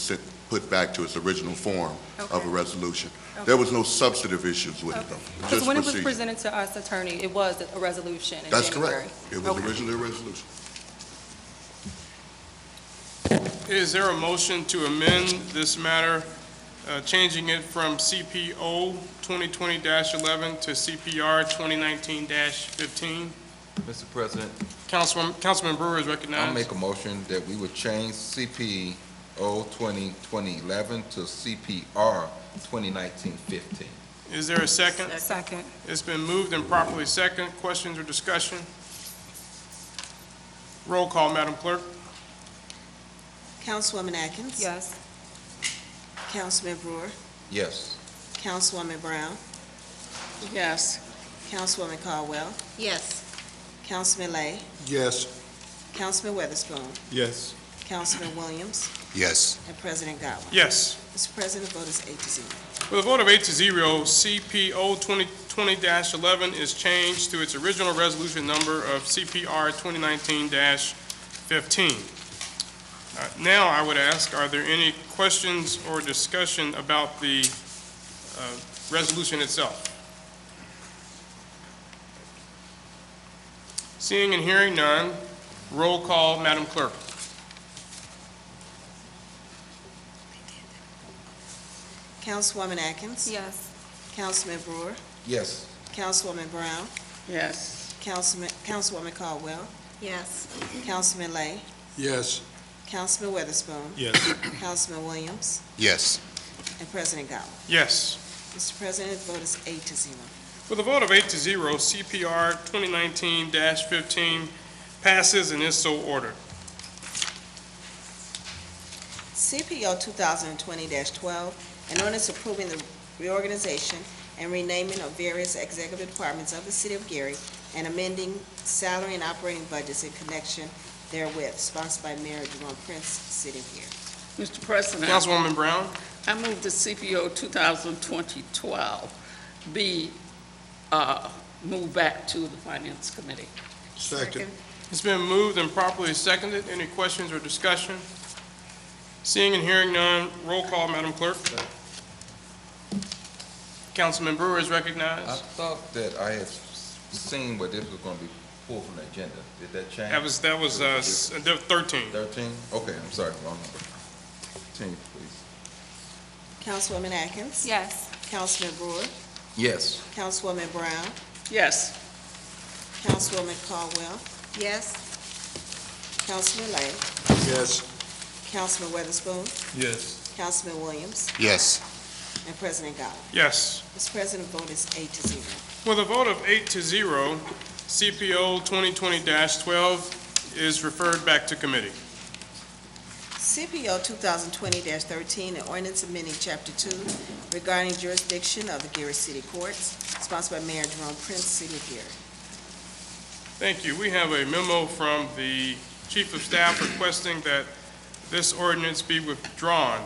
put back to its original form of a resolution. Okay. There was no substantive issues with it, though. Because Just when it was procedure. presented to us, attorney, it was a resolution in That's January. correct. It was originally a resolution. Is there a motion to amend this matter, changing it from CPO 2020-11 to CPR 2019-15? Mr. President, Councilman Brewer is recognized. I'll make a motion that we would change CPO 2020-11 to CPR 2019-15. Is there a second? Second. It's been moved and properly second. Questions or discussion? Roll call, Madam Clerk. Councilwoman Atkins? Yes. Councilman Brewer? Yes. Councilwoman Brown? Yes. Councilwoman Caldwell? Yes. Councilman Lay? Yes. Councilman Weatherspoon? Yes. Councilman Williams? Yes. And President Godwin. Yes. Mr. President, the vote is 8-0. With a vote of 8-0, CPO 2020-11 is changed to its original resolution number of CPR 2019-15. Now I would ask, are there any questions or discussion about the resolution itself? Seeing and hearing none, roll call, Madam Clerk. Councilwoman Atkins? Yes. Councilman Brewer? Yes. Councilwoman Brown? Yes. Councilwoman Caldwell? Yes. Councilman Lay? Yes. Councilman Weatherspoon? Yes. Councilman Williams? Yes. And President Godwin. Yes. Mr. President, the vote is 8-0. With a vote of 8-0, CPR 2019-15 passes and is so ordered. CPO 2020-12, an ordinance approving the reorganization and renaming of various executive departments of the City of Gary and amending salary and operating budgets in connection therewith, sponsored by Mayor Jerome Prince, sitting here. Mr. President. Councilwoman Brown. I move the CPO 2020-12 be moved back to the Finance Committee. Second. It's been moved and properly seconded. Any questions or discussion? Seeing and hearing none, roll call, Madam Clerk. Councilman Brewer is I recognized. thought that I had seen where this was going to be pulled from the agenda. Did that change? That was 13. 13? Okay, I'm sorry, wrong number. 13, please. Councilwoman Atkins? Yes. Councilman Brewer? Yes. Councilwoman Brown? Yes. Councilwoman Caldwell? Yes. Councilman Lay? Yes. Councilman Weatherspoon? Yes. Councilman Williams? Yes. And President Godwin. Yes. Mr. President, the vote is 8-0. With a vote of 8-0, CPO 2020-12 is referred back to committee. CPO 2020-13, an ordinance amending Chapter 2 regarding jurisdiction of the Gary City Courts, sponsored by Mayor Jerome Prince, City of Gary. Thank you. We have a memo from the Chief of Staff requesting that this ordinance be withdrawn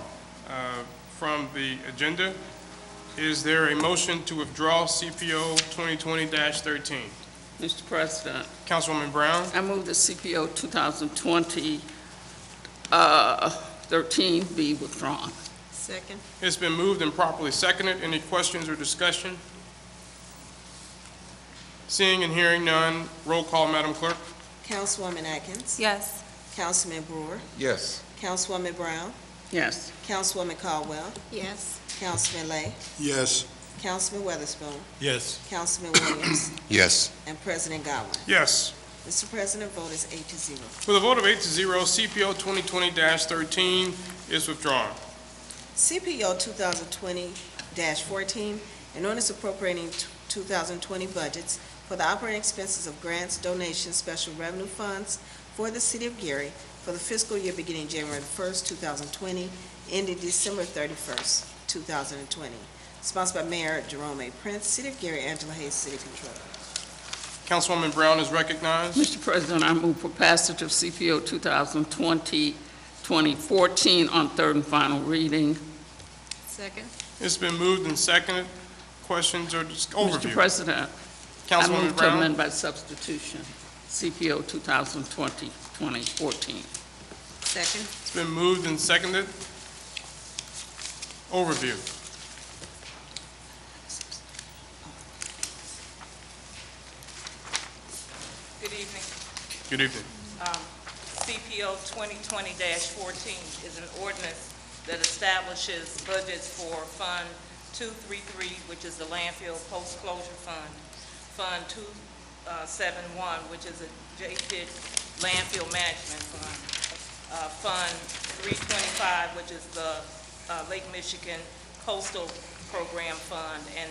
from the agenda. Is there a motion to withdraw CPO 2020-13? Mr. President, Councilwoman Brown? I move the CPO 2020-13 be withdrawn. Second. It's been moved and properly seconded. Any questions or discussion? Seeing and hearing none, roll call, Madam Clerk. Councilwoman Atkins. Yes. Councilman Brewer. Yes. Councilwoman Brown. Yes. Councilwoman Caldwell. Yes. Councilman Lay. Yes. Councilman Weatherspoon. Yes. Councilman Williams. Yes. And President Godwin. Yes. Mr. President, vote is 8-0. With a vote of 8-0, CPO 2020-13 is withdrawn. CPO 2020-14, an ordinance appropriating 2020 budgets for the operating expenses of grants, donations, special revenue funds for the City of Gary for the fiscal year beginning January 1st, 2020, ending December 31st, 2020. Sponsored by Mayor Jerome A. Prince, City of Gary, Angela Hayes, City Controller. Councilwoman Brown is recognized. Mr. President, I move for passage of CPO 2020-2014 on third and final reading. Second. It's been moved and seconded. Questions or overview? Mr. President, I Councilwoman move to Brown? amend by substitution, CPO 2020-2014. Second. It's been moved and seconded. Overview. Good evening. Good evening. CPO 2020-14 is an ordinance that establishes budgets for Fund 233, which is the Landfill Post-Closure Fund, Fund 271, which is a JPIT Landfill Management Fund, Fund 325, which is the Lake Michigan Coastal Program Fund, and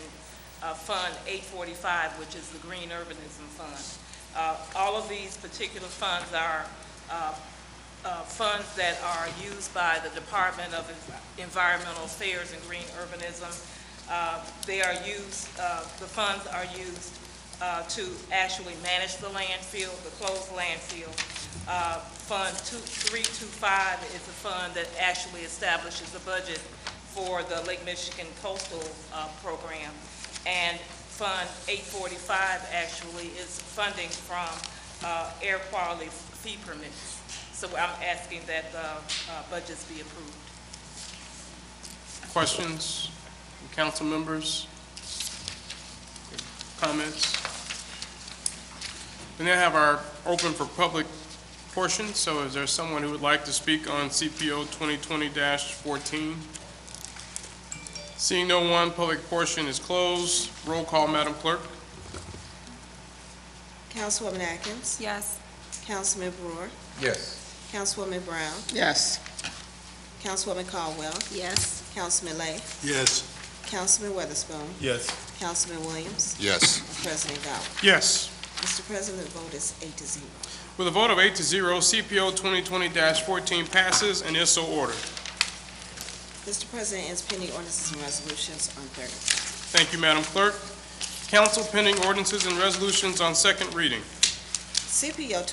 Fund 845, which is the Green Urbanism Fund. All of these particular funds are funds that are used by the Department of Environmental Affairs and Green Urbanism. They are used, the funds are used to actually manage the landfill, the closed landfill. Fund 325 is a fund that actually establishes a budget for the Lake Michigan Coastal Program. And Fund 845 actually is funding from air quality fee permits. So I'm asking that the budgets be approved. Questions from council members? Comments? We now have our open for public portion, so is there someone who would like to speak on CPO 2020-14? Seeing no one, public portion is closed. Roll call, Madam Clerk. Councilwoman Atkins. Yes. Councilman Brewer. Yes. Councilwoman Brown. Yes. Councilwoman Caldwell. Yes. Councilman Lay. Yes. Councilman Weatherspoon. Yes. Councilman Williams. Yes. And President Godwin. Yes. Mr. President, the vote is 8-0. With a vote of 8-0, CPO 2020-14 passes and is so ordered. Mr. President, ends pending ordinances and resolutions on third. Thank you, Madam Clerk. Council pending ordinances and resolutions on second reading. CPO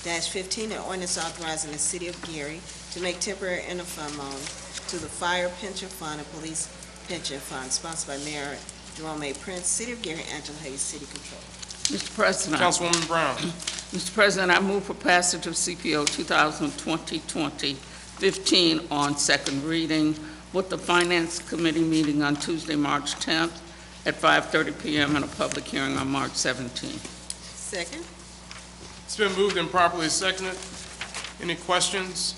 2020-15, an ordinance authorizing the City of Gary to make temporary interfund loan to the Fire Pension Fund and Police Pension Fund, sponsored by Mayor Jerome A. Prince, City of Gary, Angela Hayes, City Controller. Mr. President. Councilwoman Brown. Mr. President, I move for passage of CPO 2020-15 on second reading, with the Finance Committee meeting on Tuesday, March 10th at 5:30 p.m. and a public hearing on March 17th. Second. It's been moved and properly seconded. Any questions?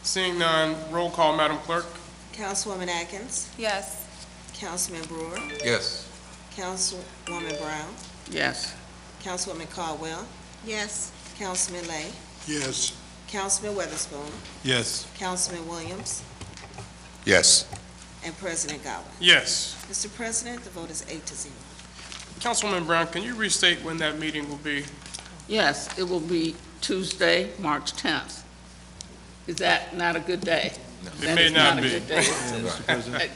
Seeing none, roll call, Madam Clerk. Councilwoman Atkins. Yes. Councilman Brewer. Yes. Councilwoman Brown. Yes. Councilwoman Caldwell. Yes. Councilman Lay. Yes. Councilman Weatherspoon. Yes. Councilman Williams. Yes. And President Godwin. Yes. Mr. President, the vote is 8-0. Councilwoman Brown, can you restate when that meeting will be? Yes, it will be Tuesday, March 10th. Is that not a good day? It That may is not a be. good day, is it?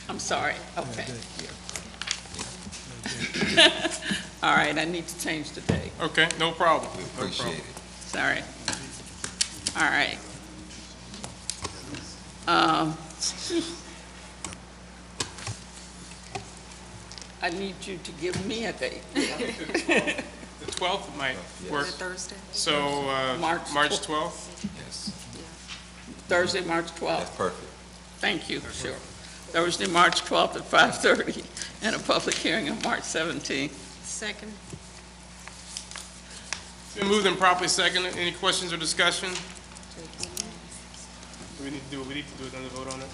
I'm sorry, okay. All right, I need to change the date. Okay, no problem. We No appreciate problem. it. Sorry. All right. I need you to give me a date. The 12th might work. Thursday? So, March March 12th? Yes, Thursday, March that's 12th. perfect. Thank you, sure. Thursday, March 12th at 5:30, and a public hearing on March 17th. Second. It's been moved and properly seconded. Any questions or discussion? Do we need to do what we need to do, another vote on it?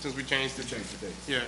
Since we changed the date. Yeah.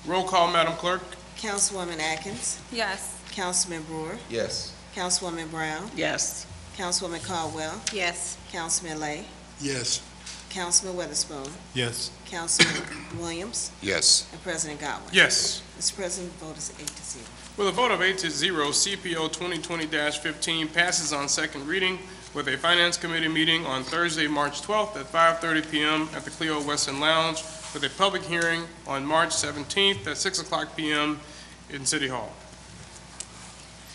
Roll call, Madam Clerk. Councilwoman Atkins, Yes. Councilman Brewer, Yes. Councilwoman Brown, Yes. Councilwoman Caldwell, Yes. Councilman Lay, Yes. Councilman Witherspoon, Yes. Councilman Williams, Yes. and President Godwin. Yes. Mr. President, the vote is 8-0. With a vote of 8-0, CPO 2020-15 passes on second reading with a Finance Committee meeting on Thursday, March 12th at 5:30 p.m. at the Clio Weston Lounge, with a public hearing on March 17th at 6 o'clock p.m. in City Hall.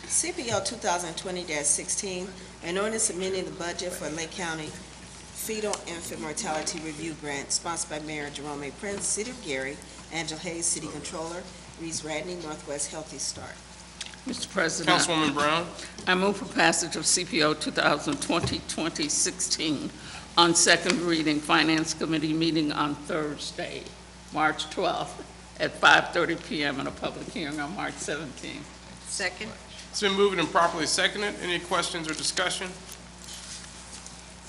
CPO 2020-16, an ordinance amending the budget for Lake County Fetal Infant Mortality Review Grant, sponsored by Mayor Jerome A. Prince, City of Gary, Angela Hayes, City Controller, Reese Radney, Northwest Healthy Start. Mr. President. Councilwoman Brown? I move for passage of CPO 2020-16 on second reading, Finance Committee meeting on Thursday, March 12th at 5:30 p.m. and a public hearing on March 17th. Second. It's been moved and properly seconded. Any questions or discussion?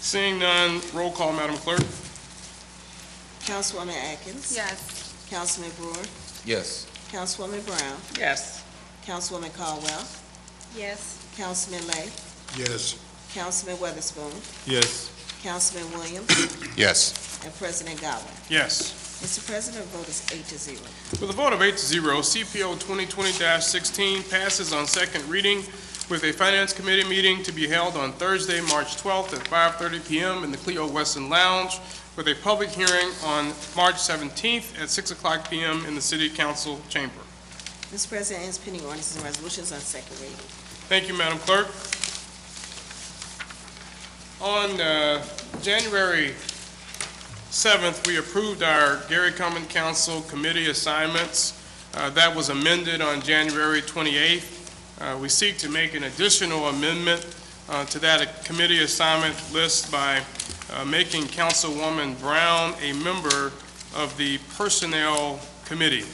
Seeing none, roll call, Madam Clerk. Councilwoman Atkins. Yes. Councilman Brewer, Yes. Councilwoman Brown, Yes. Councilwoman Caldwell, Yes. Councilman Lay, Yes. Councilman Witherspoon, Yes. Councilman Williams, Yes. and President Godwin. Yes. Mr. President, the vote is 8-0. With a vote of 8-0, CPO 2020-16 passes on second reading with a Finance Committee meeting to be held on Thursday, March 12th at 5:30 p.m. in the Clio Weston Lounge, with a public hearing on March 17th at 6 o'clock p.m. in the City Council chamber. Mr. President, ends pending ordinances and resolutions on second reading. Thank you, Madam Clerk. On January 7th, we approved our Gary Common Council committee assignments. That was amended on January 28th. We seek to make an additional amendment to that committee assignment list by making Councilwoman Brown a member of the Personnel Committee.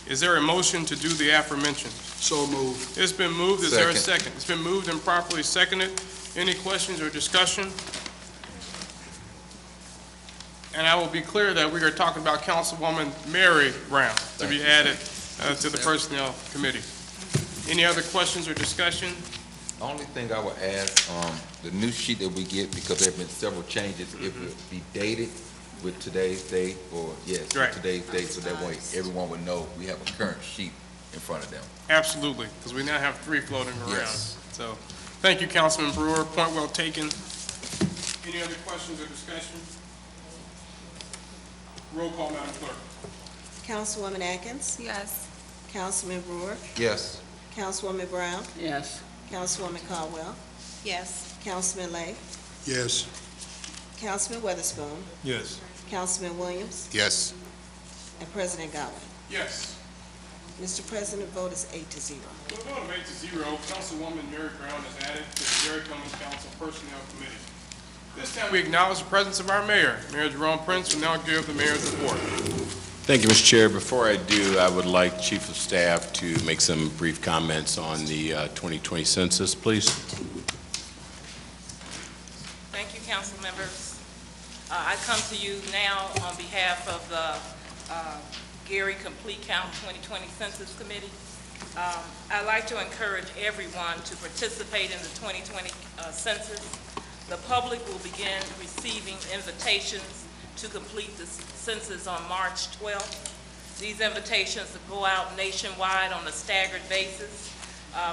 Is there a motion to do the aforementioned? So moved. It's been moved. Is there a Second. second? It's been moved and properly seconded. Any questions or discussion? And I will be clear that we are talking about Councilwoman Mary Brown to be added to the Personnel Committee. Any other questions or discussion? Only thing I would ask, the new sheet that we get, because there have been several changes, it would be dated with today's date, or, yes, with Right. today's date, so that way everyone would know we have a current sheet in front of them. Absolutely, because we now have three floating around. Yes. So, thank you, Councilman Brewer. Point well taken. Any other questions or discussion? Roll call, Madam Clerk. Councilwoman Atkins, Yes. Councilman Brewer, Yes. Councilwoman Brown, Yes. Councilwoman Caldwell, Yes. Councilman Lay, Yes. Councilman Witherspoon, Yes. Councilman Williams, Yes. and President Godwin. Yes. Mr. President, the vote is 8-0. With a vote of 8-0, Councilwoman Mary Brown is added to the Gary Common Council Personnel Committee. This time, we acknowledge the presence of our mayor. Mayor Jerome Prince will now give the mayor's report. Thank you, Mr. Chair. Before I do, I would like Chief of Staff to make some brief comments on the 2020 census, please. Thank you, council members. I come to you now on behalf of the Gary Complete Count 2020 Census Committee. I'd like to encourage everyone to participate in the 2020 census. The public will begin receiving invitations to complete the census on March 12th. These invitations will go out nationwide on a staggered basis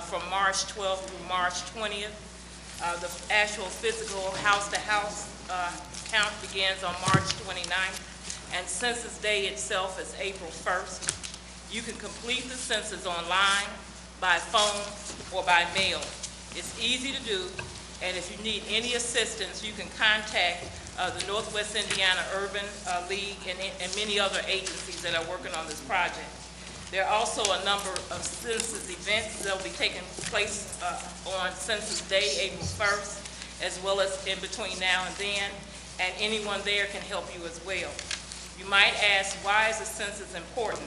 from March 12th through March 20th. The actual physical house-to-house count begins on March 29th, and Census Day itself is April 1st. You can complete the census online, by phone, or by mail. It's easy to do, and if you need any assistance, you can contact the Northwest Indiana Urban League and many other agencies that are working on this project. There are also a number of census events that will be taking place on Census Day, April 1st, as well as in between now and then, and anyone there can help you as well. You might ask, why is the census important?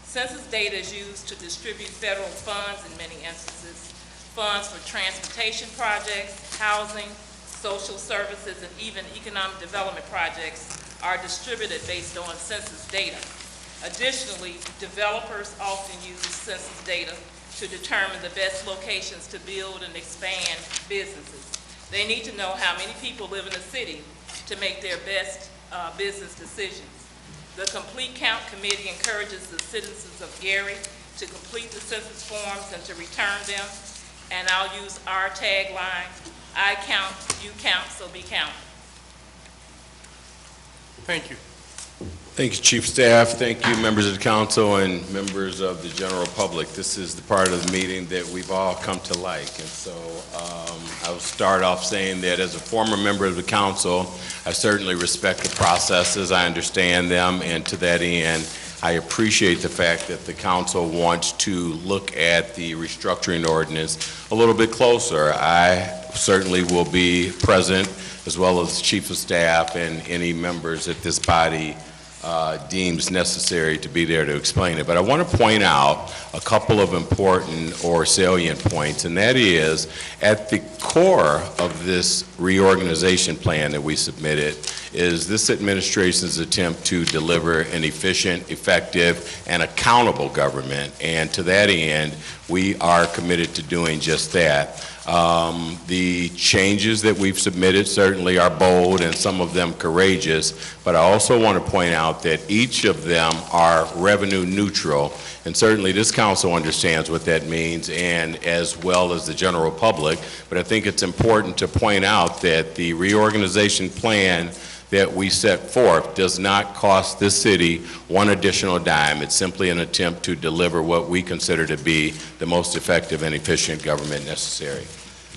Census data is used to distribute federal funds in many instances, funds for transportation projects, housing, social services, and even economic development projects are distributed based on census data. Additionally, developers often use census data to determine the best locations to build and expand businesses. They need to know how many people live in the city to make their best business decisions. The Complete Count Committee encourages the citizens of Gary to complete the census forms and to return them. And I'll use our tagline, I count, you count, so be counted. Thank you. Thank you, Chief of Staff. Thank you, members of the council and members of the general public. This is the part of the meeting that we've all come to like. And so I'll start off saying that as a former member of the council, I certainly respect the processes. I understand them. And to that end, I appreciate the fact that the council wants to look at the restructuring ordinance a little bit closer. I certainly will be present, as well as the Chief of Staff and any members that this body deems necessary to be there to explain it. But I want to point out a couple of important or salient points, and that is at the core of this reorganization plan that we submitted is this administration's attempt to deliver an efficient, effective, and accountable government. And to that end, we are committed to doing just that. The changes that we've submitted certainly are bold and some of them courageous, but I also want to point out that each of them are revenue neutral, and certainly this council understands what that means, and as well as the general public. But I think it's important to point out that the reorganization plan that we set forth does not cost this city one additional dime. It's simply an attempt to deliver what we consider to be the most effective and efficient government necessary.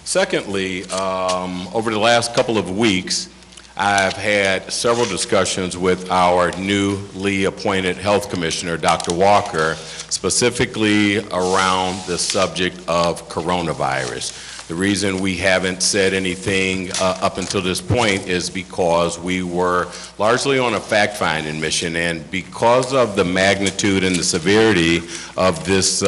Secondly, over the last couple of weeks, I've had several discussions with our newly appointed health commissioner, Dr. Walker, specifically around the subject of coronavirus. The reason we haven't said anything up until this point is because we were largely on a fact-finding mission, and because of the magnitude and the severity of this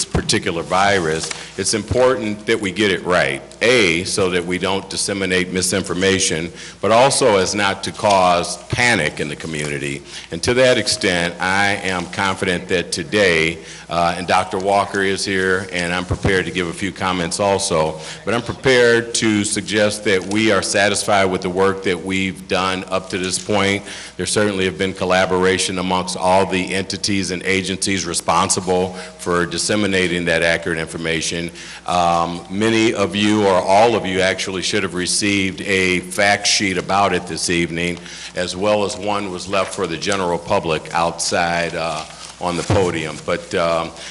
particular virus, it's important that we get it right. A, so that we don't disseminate misinformation, but also as not to cause panic in the community. And to that extent, I am confident that today, and Dr. Walker is here, and I'm prepared to give a few comments also, but I'm prepared to suggest that we are satisfied with the work that we've done up to this point. There certainly have been collaboration amongst all the entities and agencies responsible for disseminating that accurate information. Many of you, or all of you, actually should have received a fact sheet about it this evening, as well as one was left for the general public outside on the podium. But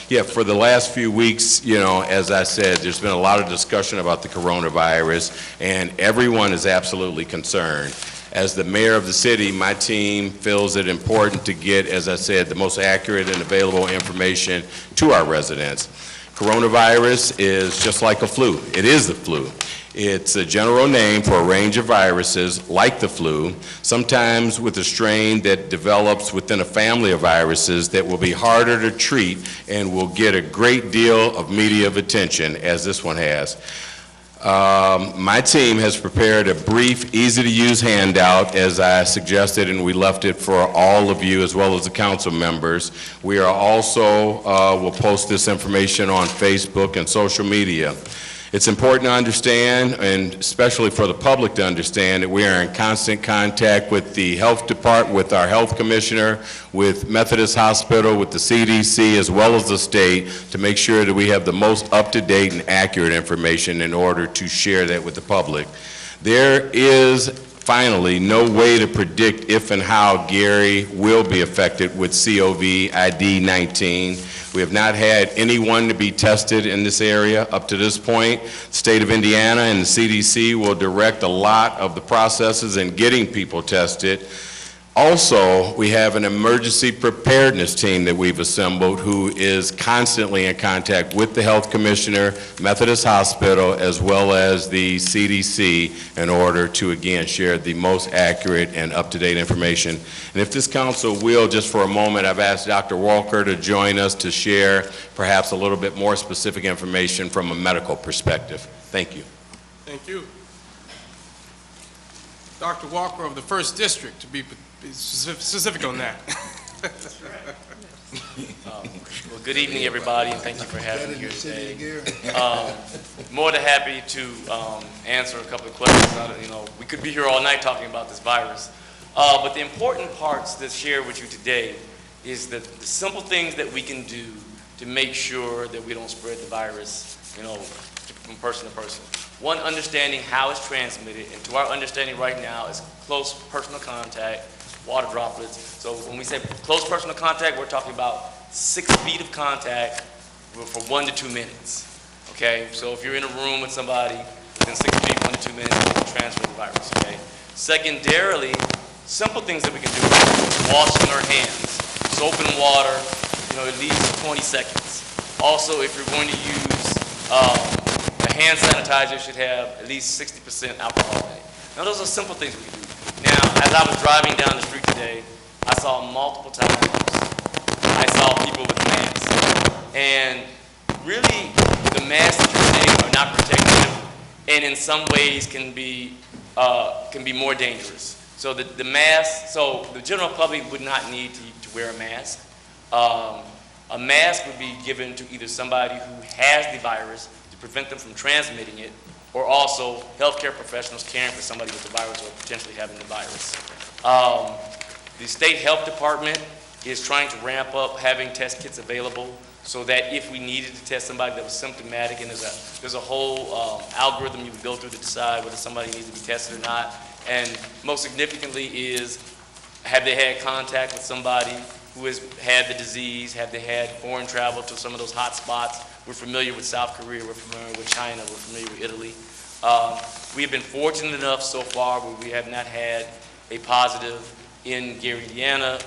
yeah, for the last few weeks, you know, as I said, there's been a lot of discussion about the coronavirus, and everyone is absolutely concerned. As the mayor of the city, my team feels it important to get, as I said, the most accurate and available information to our residents. Coronavirus is just like a flu. It is the flu. It's a general name for a range of viruses like the flu, sometimes with a strain that develops within a family of viruses that will be harder to treat and will get a great deal of media attention, as this one has. My team has prepared a brief, easy-to-use handout, as I suggested, and we left it for all of you as well as the council members. We are also will post this information on Facebook and social media. It's important to understand, and especially for the public to understand, that we are in constant contact with the health department, with our health commissioner, with Methodist Hospital, with the CDC, as well as the state, to make sure that we have the most up-to-date and accurate information in order to share that with the public. There is finally no way to predict if and how Gary will be affected with COVID-19. We have not had anyone to be tested in this area up to this point. The state of Indiana and the CDC will direct a lot of the processes in getting people tested. Also, we have an emergency preparedness team that we've assembled who is constantly in contact with the health commissioner, Methodist Hospital, as well as the CDC in order to, again, share the most accurate and up-to-date information. And if this council will, just for a moment, I've asked Dr. Walker to join us to share perhaps a little bit more specific information from a medical perspective. Thank you. Thank you. Dr. Walker of the 1st District, to be specific on that. Well, good evening, everybody, and thank you for having me here today. More than happy to answer a couple of questions. We could be here all night talking about this virus. But the important parts to share with you today is that the simple things that we can do to make sure that we don't spread the virus, from person to person. One, understanding how it's transmitted, and to our understanding right now is close personal contact, water droplets. So when we say close personal contact, we're talking about 6 feet of contact for 1 to 2 minutes. Okay, so if you're in a room with somebody within 6 feet, 1 to 2 minutes, you can transfer the virus. Okay. Secondarily, simple things that we can do: washing our hands, soap and water, at least 20 seconds. Also, if you're going to use a hand sanitizer, should have at least 60% alcohol in it. Now, those are simple things we can do. Now, as I was driving down the street today, I saw multiple times, I saw people with masks. And really, the masks that you're seeing are not protective, and in some ways can be more dangerous. So the mask, so the general public would not need to wear a mask. A mask would be given to either somebody who has the virus to prevent them from transmitting it, or also healthcare professionals caring for somebody with the virus or potentially having the virus. The state health department is trying to ramp up having test kits available so that if we needed to test somebody that was symptomatic, and there's a whole algorithm you would go through to decide whether somebody needs to be tested or not. And most significantly is, have they had contact with somebody who has had the disease? Have they had foreign travel to some of those hot spots? We're familiar with South Korea, we're familiar with China, we're familiar with Italy. We have been fortunate enough so far where we have not had a positive in Gary, Indiana.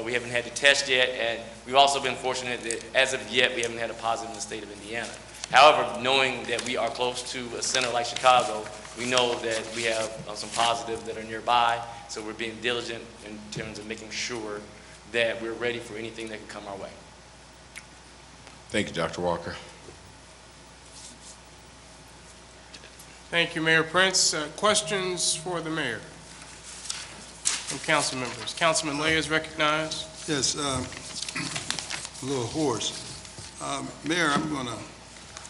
We haven't had the test yet, and we've also been fortunate that as of yet we haven't had a positive in the state of Indiana. However, knowing that we are close to a center like Chicago, we know that we have some positives that are nearby, so we're being diligent in terms of making sure that we're ready for anything that can come our way. Thank you, Dr. Walker. Thank you, Mayor Prince. Questions for the mayor from council members? Councilman Lay is recognized. Yes, a little hoarse. Mayor, I'm going to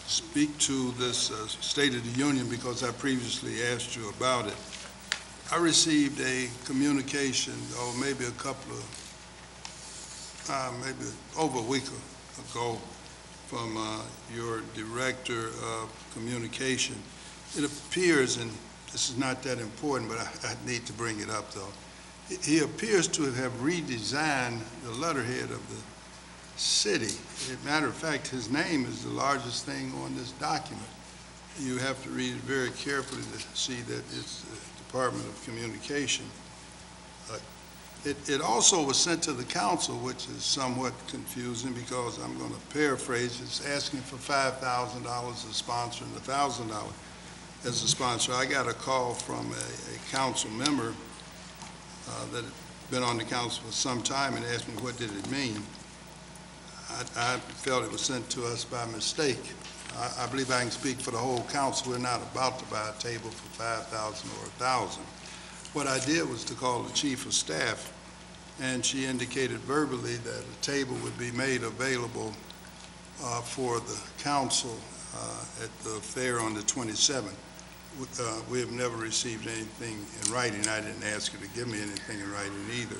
speak to this State of the Union because I previously asked you about it. I received a communication, maybe a couple of, maybe over a week ago, from your Director of Communication. It appears, and this is not that important, but I need to bring it up though. He appears to have redesigned the letterhead of the city. As a matter of fact, his name is the largest thing on this document. You have to read it very carefully to see that it's the Department of Communication. It also was sent to the council, which is somewhat confusing because I'm going to paraphrase. It's asking for $5,000 as a sponsor and $1,000 as a sponsor. I got a call from a council member that had been on the council for some time and asked me what did it mean. I felt it was sent to us by mistake. I believe I can speak for the whole council. We're not about to buy a table for $5,000 or $1,000. What I did was to call the chief of staff, and she indicated verbally that a table would be made available for the council at the fair on the 27th. We have never received anything in writing. I didn't ask her to give me anything in writing either.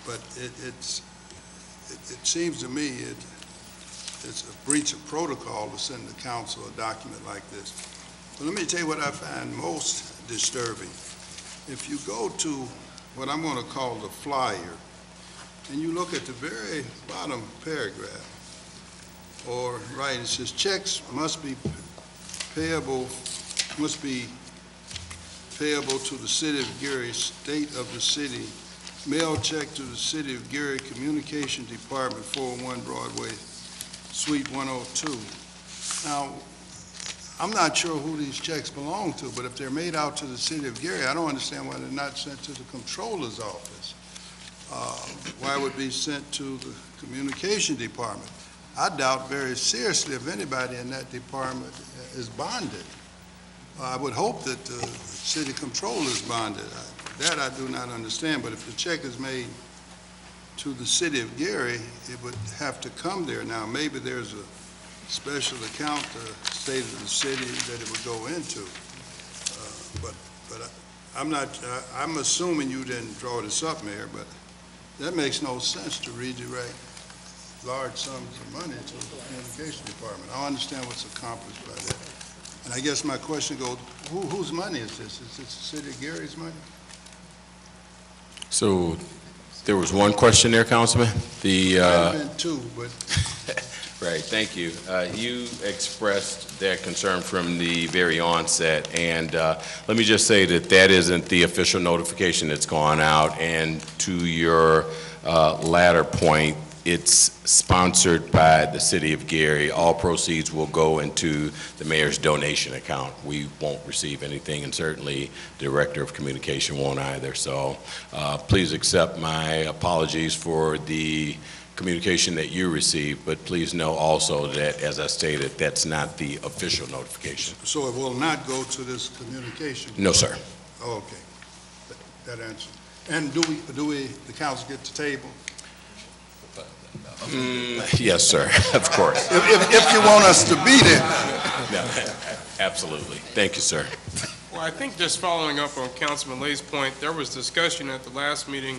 But it seems to me it's a breach of protocol to send the council a document like this. But let me tell you what I find most disturbing. If you go to what I'm going to call the flyer, and you look at the very bottom paragraph, or right, it says checks must be payable to the City of Gary, State of the City, mail check to the City of Gary Communication Department, 401 Broadway, Suite 102. Now, I'm not sure who these checks belong to, but if they're made out to the City of Gary, I don't understand why they're not sent to the Comptroller's office. Why would be sent to the Communication Department? I doubt very seriously if anybody in that department is bonded. I would hope that the City Comptroller is bonded. That I do not understand, but if the check is made to the City of Gary, it would have to come there. Now, maybe there's a special account, state of the city that it would go into. But I'm assuming you didn't draw this up, Mayor, but that makes no sense to redirect large sums of money to the communication department. I don't understand what's accomplished by that. And I guess my question goes, whose money is this? Is this the City of Gary's money? So there was one question there, Councilman. Might have been two, but Right, thank you. You expressed that concern from the very onset, and let me just say that that isn't the official notification that's gone out, and to your latter point, it's sponsored by the City of Gary. All proceeds will go into the mayor's donation account. We won't receive anything, and certainly the Director of Communication won't either. So please accept my apologies for the communication that you received, but please know also that, as I stated, that's not the official notification. so it will not go to this communication? No, sir. Oh, okay. That answers. And do we, the council get the table? Yes, sir, of course. If you want us to be there. No, absolutely. Thank you, sir. Well, I think just following up on Councilman Lay's point, there was discussion at the last meeting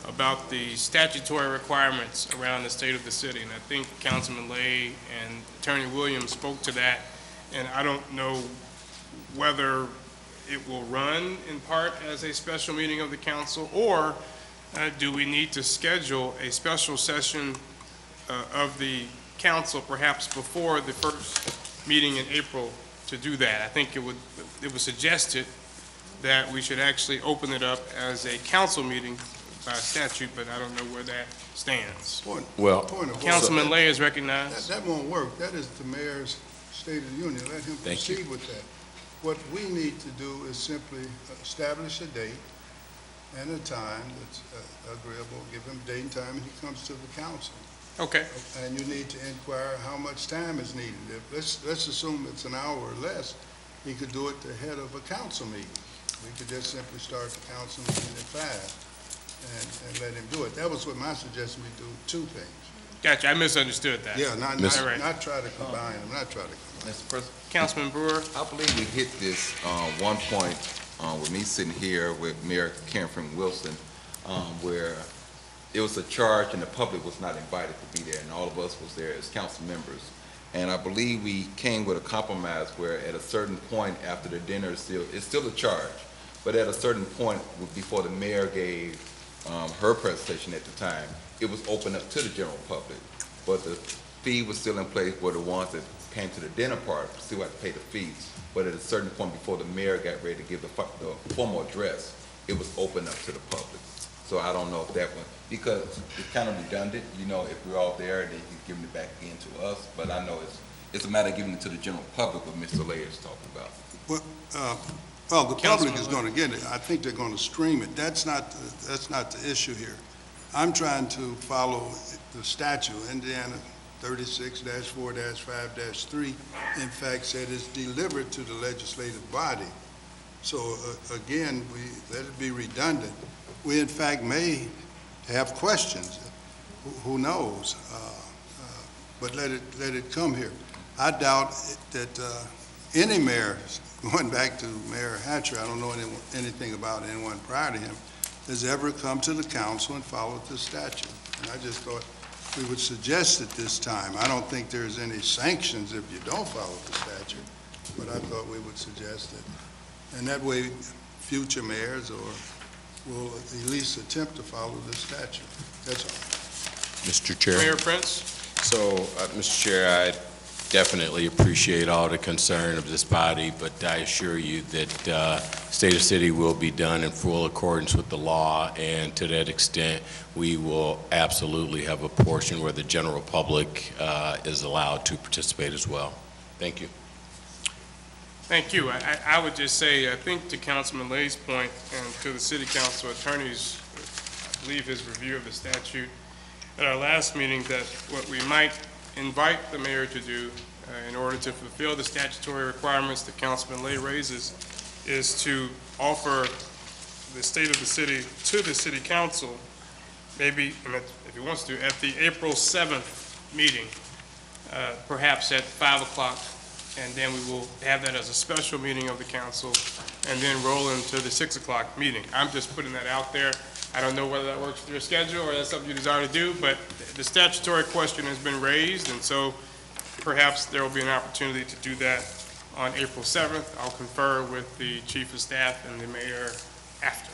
about the statutory requirements around the state of the city, and I think Councilman Lay and Attorney Williams spoke to that, and I don't know whether it will run in part as a special meeting of the council, or do we need to schedule a special session of the council perhaps before the first meeting in April to do that? I think it was suggested that we should actually open it up as a council meeting by statute, but I don't know where that stands. Well, Councilman Lay is recognized. That won't work. That is the mayor's State of the Union. Let him proceed with that. What we need to do is simply establish a date and a time that's agreeable, give him a date and time, and he comes to the council. Okay. And you need to inquire how much time is needed. Let's assume it's an hour or less. He could do it ahead of a council meeting. We could just simply start the council meeting at 5 and let him do it. That was what my suggestion, we do two things. Gotcha, I misunderstood that. Yeah, not try to combine them, Mr. President? Councilman Brewer? I believe we hit this one point with me sitting here with Mayor Karen Wilson, where it was a charge and the public was not invited to be there, and all of us was there as council members. And I believe we came with a compromise where at a certain point after the dinner, it's still a charge, but at a certain point before the mayor gave her presentation at the time, it was open up to the general public. But the fee was still in place where the ones that came to the dinner part still had to pay the fees. But at a certain point before the mayor got ready to give the formal address, it was open up to the public. So I don't know if that one, because it's kind of redundant, you know, if we're all there and then he's giving it back again to us. But I know it's a matter of giving it to the general public, what Mr. Lay is talking about. Well, the public is going to get it. I think they're going to stream it. That's not the issue here. I'm trying to follow the statute, Indiana 36-4-5-3, in fact, said it's delivered to the legislative body. So again, let it be redundant. We in fact may have questions. Who knows? but let it come here. I doubt that any mayor, going back to Mayor Hatcher, I don't know anything about anyone prior to him, has ever come to the council and followed the statute. And I just thought we would suggest it this time. I don't think there's any sanctions if you don't follow the statute, but I thought we would suggest it. And that way, future mayors will at least attempt to follow the statute. That's all. Mr. Chair. Mayor Prince? So, Mr. Chair, I definitely appreciate all the concern of this body, but I assure you that State of City will be done in full accordance with the law, and to that extent, we will absolutely have a portion where the general public is allowed to participate as well. Thank you. Thank you. I would just say, I think to Councilman Lay's point and to the City Council attorney's, I believe his review of the statute at our last meeting, that what we might invite the mayor to do in order to fulfill the statutory requirements that Councilman Lay raises is to offer the state of the city to the City Council, maybe, if he wants to, at the April 7th meeting, perhaps at 5 o'clock. And then we will have that as a special meeting of the council and then roll into the 6 o'clock meeting. I'm just putting that out there. I don't know whether that works with your schedule or that's something you desire to do, but the statutory question has been raised, and so perhaps there will be an opportunity to do that on April 7th. I'll confer with the chief of staff and the mayor after.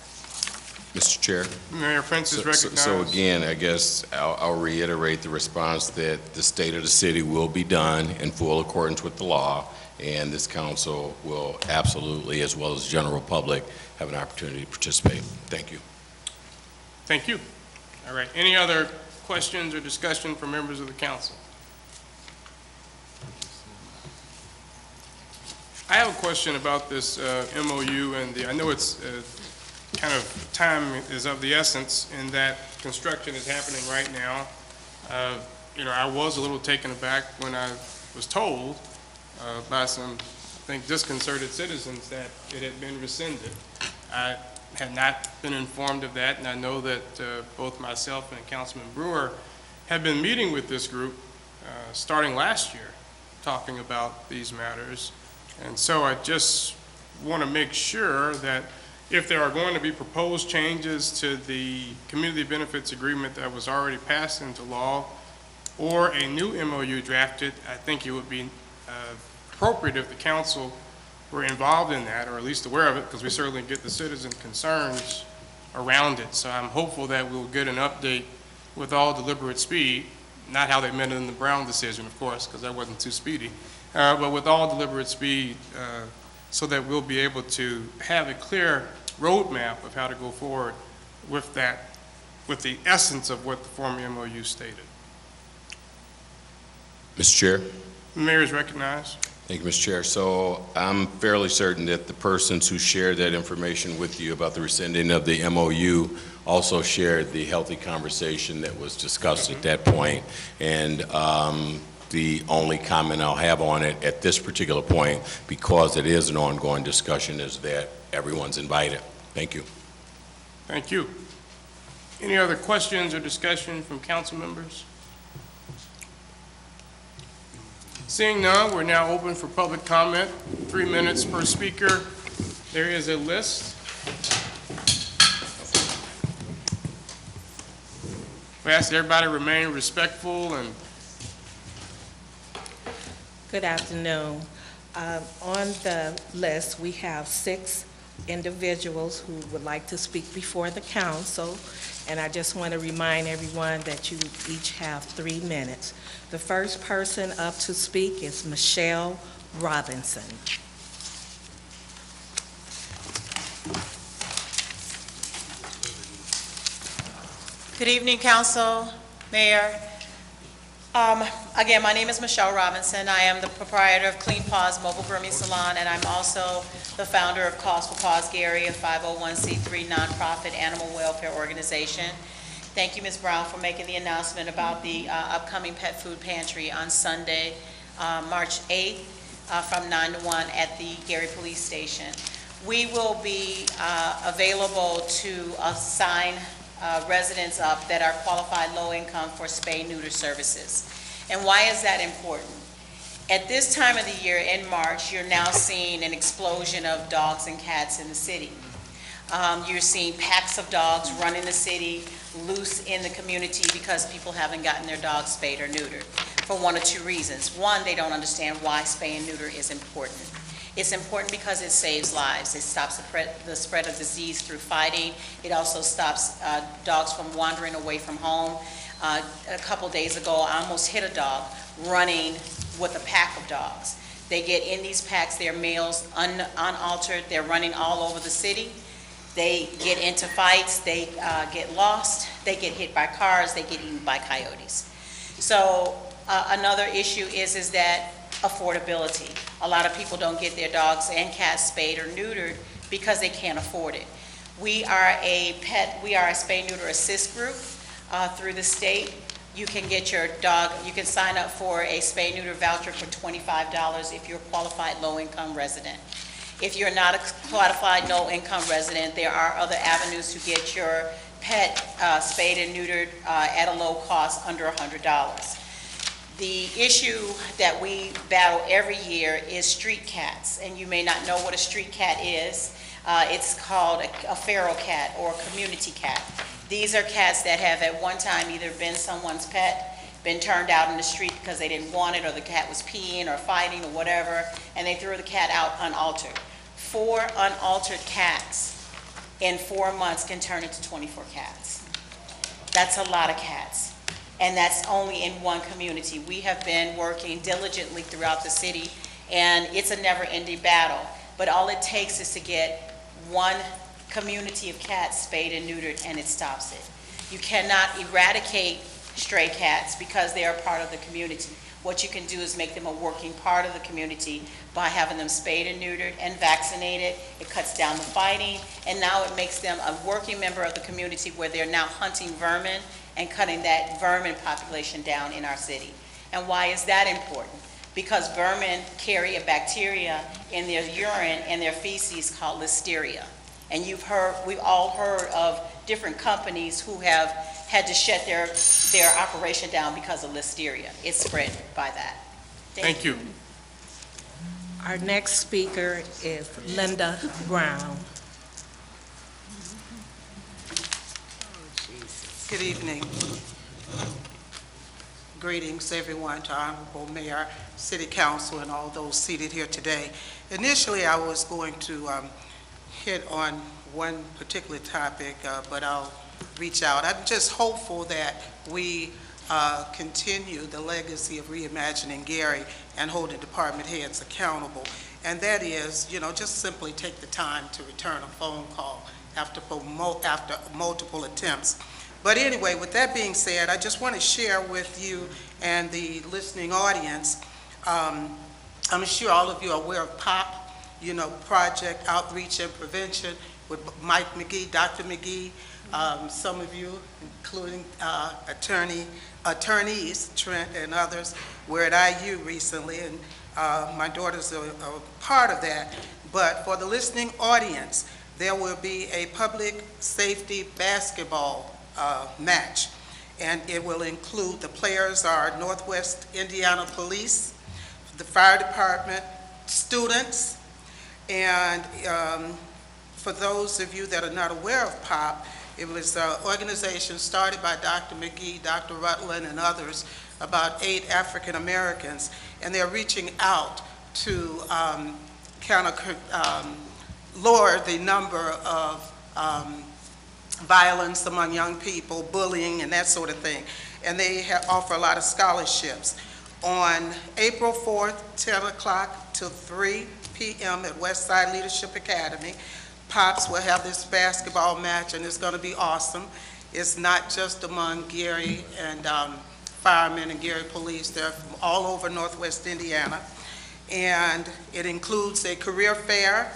Mr. Chair. Mayor Prince is recognized. So again, I guess I'll reiterate the response that the state of the city will be done in full accordance with the law, and this council will absolutely, as well as the general public, have an opportunity to participate. Thank you. Thank you. All right. Any other questions or discussion from members of the council? I have a question about this MOU, and I know it's kind of time is of the essence in that construction is happening right now. I was a little taken aback when I was told by some, I think, disconcerted citizens that it had been rescinded. I had not been informed of that, and I know that both myself and Councilman Brewer had been meeting with this group starting last year, talking about these matters. And so I just want to make sure that if there are going to be proposed changes to the community benefits agreement that was already passed into law or a new MOU drafted, I think it would be appropriate if the council were involved in that, or at least aware of it, because we certainly get the citizen concerns around it. So I'm hopeful that we'll get an update with all deliberate speed, not how they meant it in the Brown decision, of course, because that wasn't too speedy, but with all deliberate speed, so that we'll be able to have a clear roadmap of how to go forward with that, with the essence of what the former MOU stated. Mr. Chair. The mayor is recognized. Thank you, Mr. Chair. So I'm fairly certain that the persons who shared that information with you about the rescinding of the MOU also shared the healthy conversation that was discussed at that point. And the only comment I'll have on it at this particular point, because it is an ongoing discussion, is that everyone's invited. Thank you. Thank you. Any other questions or discussion from council members? Seeing none, we're now open for public comment. 3 minutes per speaker. There is a list. We ask that everybody remain respectful and. Good afternoon. On the list, we have 6 individuals who would like to speak before the council, and I just want to remind everyone that you each have 3 minutes. The first person up to speak is Michelle Robinson. Good evening, council, mayor. Again, my name is Michelle Robinson. I am the proprietor of Clean Paws Mobile Grooming Salon, and I'm also the founder of Cause for Paws Gary, a 501c3 nonprofit animal welfare organization. Thank you, Ms. Brown, for making the announcement about the upcoming pet food pantry on Sunday, March 8th, from 9 to 1 at the Gary Police Station. We will be available to assign residents up that are qualified low income for spay-neuter services. And why is that important? At this time of the year, in March, you're now seeing an explosion of dogs and cats in the city. You're seeing packs of dogs running the city, loose in the community because people haven't gotten their dogs spayed or neutered for one of two reasons. One, they don't understand why spay and neuter is important. It's important because it saves lives. It stops the spread of disease through fighting. It also stops dogs from wandering away from home. A couple days ago, I almost hit a dog running with a pack of dogs. They get in these packs, they're males, unaltered, they're running all over the city. They get into fights, they get lost, they get hit by cars, they get eaten by coyotes. So another issue is that affordability. A lot of people don't get their dogs and cats spayed or neutered because they can't afford it. We are a spay neuter assist group through the state. You can get your dog, you can sign up for a spay neuter voucher for $25 if you're a qualified low-income resident. If you're not a qualified low-income resident, there are other avenues to get your pet spayed and neutered at a low cost under $100. The issue that we battle every year is street cats, and you may not know what a street cat is. It's called a feral cat or a community cat. These are cats that have at one time either been someone's pet, been turned out in the street because they didn't want it, or the cat was peeing or fighting or whatever, and they threw the cat out unaltered. 4 unaltered cats in 4 months can turn into 24 cats. That's a lot of cats. And that's only in one community. We have been working diligently throughout the city, and it's a never-ending battle. But all it takes is to get one community of cats spayed and neutered, and it stops it. You cannot eradicate stray cats because they are part of the community. What you can do is make them a working part of the community by having them spayed and neutered and vaccinated. It cuts down the fighting, and now it makes them a working member of the community where they're now hunting vermin and cutting that vermin population down in our city. And why is that important? Because vermin carry a bacteria in their urine and their feces called Listeria. And we've all heard of different companies who have had to shut their operation down because of Listeria. It's spread by that. Thank you. Our next speaker is Linda Brown. Good evening. Greetings, everyone, to Honorable Mayor, City Council, and all those seated here today. Initially, I was going to hit on one particular topic, but I'll reach out. I'm just hopeful that we continue the legacy of reimagining Gary and holding department heads accountable. And that is, just simply take the time to return a phone call after multiple attempts. But anyway, with that being said, I just want to share with you and the listening audience, I'm sure all of you are aware of POP, Project Outreach and Prevention with Mike McGee, Dr. McGee, some of you, including attorneys, Trent and others, were at IU recently, and my daughter's a part of that. But for the listening audience, there will be a public safety basketball match, and it will include the players are Northwest Indiana Police, the fire department, students, and for those of you that are not aware of POP, it was an organization started by Dr. McGee, Dr. Rutland, and others, about 8 African Americans, and they're reaching out to lower the number of violence among young people, bullying, and that sort of thing. And they offer a lot of scholarships. On April 4th, 10 o'clock to 3 p.m. at Westside Leadership Academy, POPs will have this basketball match, and it's going to be awesome. It's not just among Gary and firemen and Gary police. They're from all over Northwest Indiana. And it includes a career fair,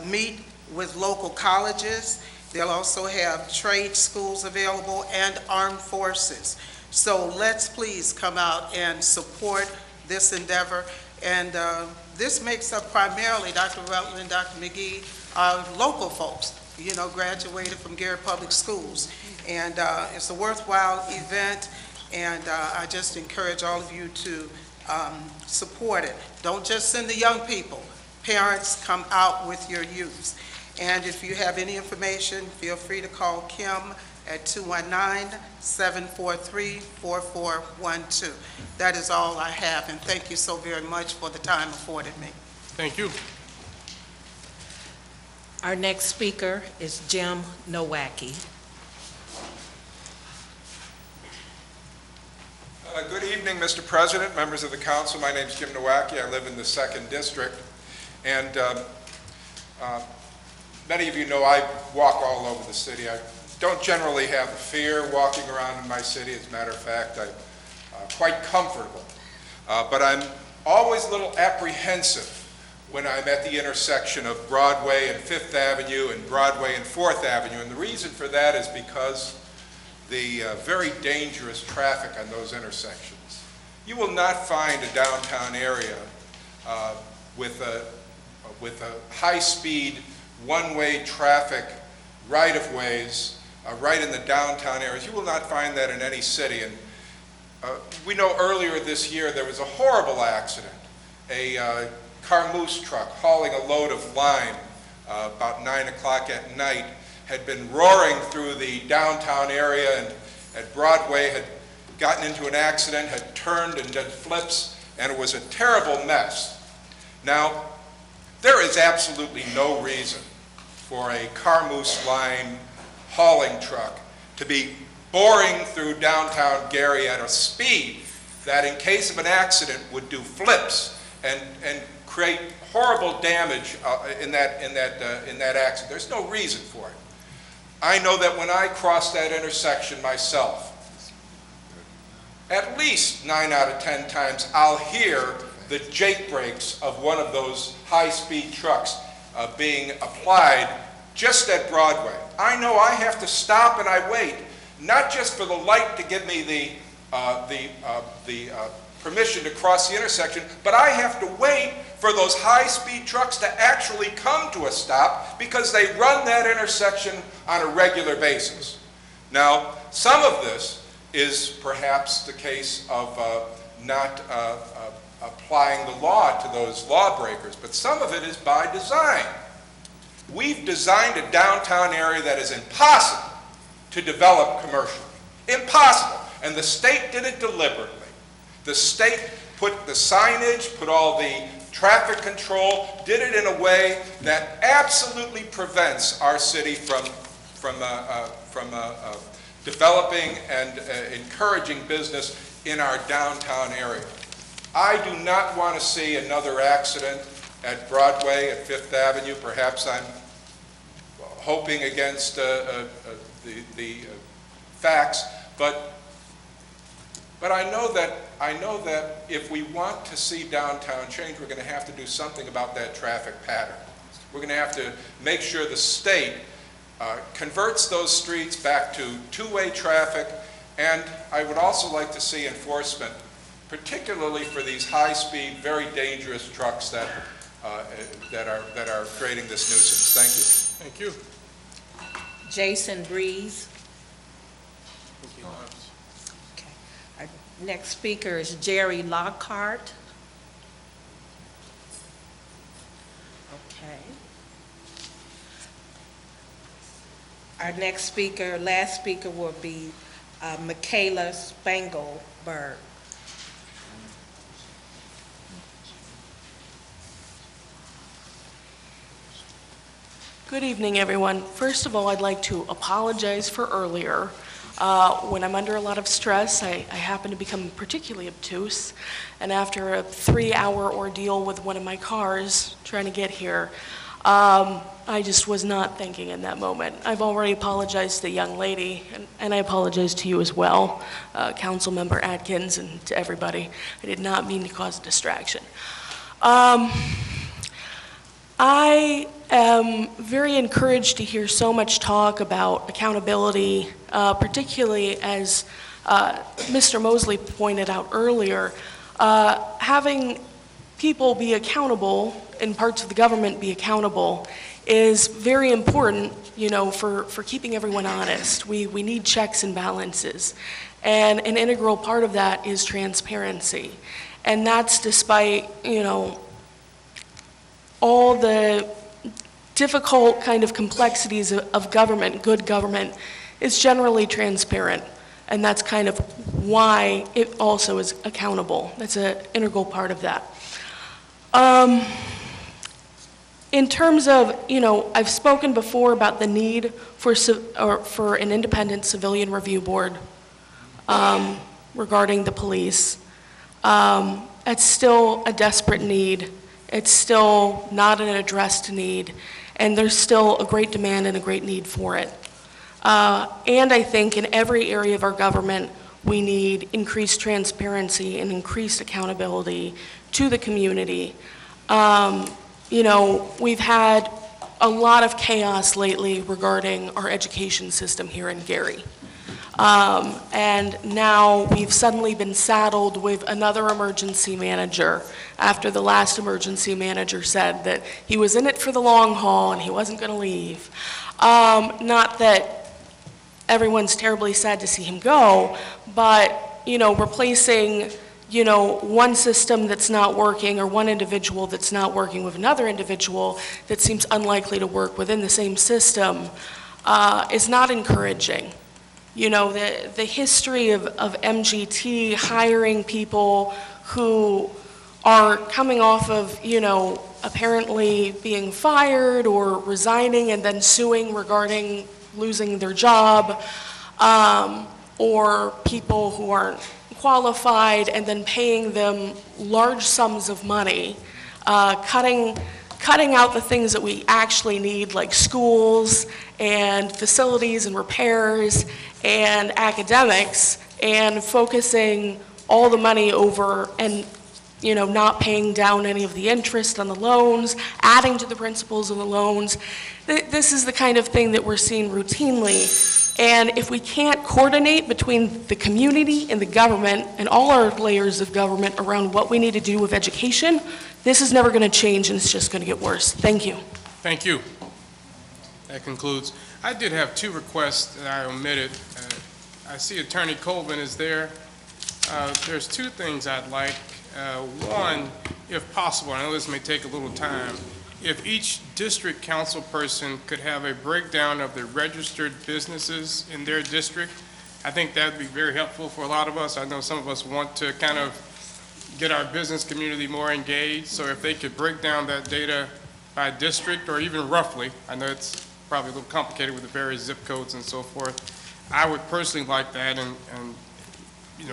meet with local colleges. They'll also have trade schools available and armed forces. So let's please come out and support this endeavor. And this makes up primarily, Dr. Rutland and Dr. McGee, local folks, graduated from Gary Public Schools. And it's a worthwhile event. And I just encourage all of you to support it. Don't just send the young people. Parents, come out with your youths. And if you have any information, feel free to call Kim at 219-743-4412. That is all I have, and thank you so very much for the time afforded me. Thank you. Our next speaker is Jim Nowacki. Good evening, Mr. President, members of the council. My name is Jim Nowacki. I live in the 2nd District. And many of you know I walk all over the city. I don't generally have fear walking around in my city. As a matter of fact, I'm quite comfortable. But I'm always a little apprehensive when I'm at the intersection of Broadway and 5th Avenue and Broadway and 4th Avenue. And the reason for that is because the very dangerous traffic on those intersections. You will not find a downtown area with a high-speed, one-way traffic right-of-ways right in the downtown areas. You will not find that in any city. And we know earlier this year there was a horrible accident. A Carmoose truck hauling a load of lime about 9 o'clock at night had been roaring through the downtown area and at Broadway, had gotten into an accident, had turned and did flips, and it was a terrible mess. Now, there is absolutely no reason for a Carmoose lime hauling truck to be boring through downtown Gary at a speed that, in case of an accident, would do flips and create horrible damage in that accident. There's no reason for it. I know that when I cross that intersection myself, at least 9 out of 10 times I'll hear the jake brakes of one of those high-speed trucks being applied just at Broadway. I know I have to stop and I wait, not just for the light to give me the permission to cross the intersection, but I have to wait for those high-speed trucks to actually come to a stop because they run that intersection on a regular basis. Now, some of this is perhaps the case of not applying the law to those lawbreakers, but some of it is by design. We've designed a downtown area that is impossible to develop commercially. Impossible. And the state did it deliberately. The state put the signage, put all the traffic control, did it in a way that absolutely prevents our city from developing and encouraging business in our downtown area. I do not want to see another accident at Broadway, at 5th Avenue. Perhaps I'm hoping against the facts, but I know that if we want to see downtown change, we're going to have to do something about that traffic pattern. We're going to have to make sure the state converts those streets back to two-way traffic, and I would also like to see enforcement, particularly for these high-speed, very dangerous trucks that are creating this nuisance. Thank you. Thank you. Jason Breeze. Okay. Our next speaker is Jerry Lockhart. Okay. Our next speaker, last speaker, will be Michaela Spangelberg. Good evening, everyone. First of all, I'd like to apologize for earlier. When I'm under a lot of stress, I happen to become particularly obtuse, and after a 3-hour ordeal with one of my cars trying to get here, I just was not thinking in that moment. I've already apologized to the young lady, and I apologize to you as well, Councilmember Atkins, and to everybody. I did not mean to cause a distraction. I am very encouraged to hear so much talk about accountability, particularly as Mr. Mosley pointed out earlier, having people be accountable and parts of the government be accountable is very important, you know, for keeping everyone honest. We need checks and balances. And an integral part of that is transparency. And that's despite, all the difficult kind of complexities of government. Good government is generally transparent. And that's kind of why it also is accountable. That's an integral part of that. In terms of, I've spoken before about the need for an independent civilian review board regarding the police. It's still a desperate need. It's still not an addressed need, and there's still a great demand and a great need for it. And I think in every area of our government, we need increased transparency and increased accountability to the community. We've had a lot of chaos lately regarding our education system here in Gary. And now we've suddenly been saddled with another emergency manager after the last emergency manager said that he was in it for the long haul and he wasn't going to leave. Not that everyone's terribly sad to see him go, but, replacing, one system that's not working or one individual that's not working with another individual that seems unlikely to work within the same system is not encouraging. The history of MGT hiring people who are coming off of, apparently being fired or resigning and then suing regarding losing their job, or people who aren't qualified and then paying them large sums of money, cutting out the things that we actually need, like schools and facilities and repairs and academics, and focusing all the money over and not paying down any of the interest on the loans, adding to the principals of the loans. This is the kind of thing that we're seeing routinely. And if we can't coordinate between the community and the government and all our layers of government around what we need to do with education, this is never going to change and it's just going to get worse. Thank you. Thank you. That concludes. I did have two requests that I omitted. I see Attorney Colvin is there. There's two things I'd like. One, if possible, I know this may take a little time, if each district council person could have a breakdown of the registered businesses in their district, I think that would be very helpful for a lot of us. I know some of us want to kind of get our business community more engaged, so if they could break down that data by district or even roughly, I know it's probably a little complicated with the various zip codes and so forth. I would personally like that, and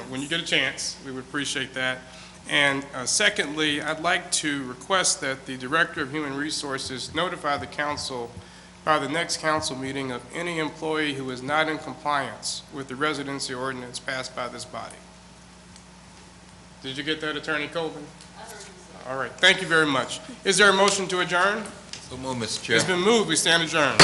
when you get a chance, we would appreciate that. And secondly, I'd like to request that the Director of Human Resources notify the council by the next council meeting of any employee who is not in compliance with the residency ordinance passed by this body. Did you get that, Attorney Colvin? All right, thank you very much. Is there a motion to adjourn? So move, Mr. Chair. It's been moved, we stand adjourned.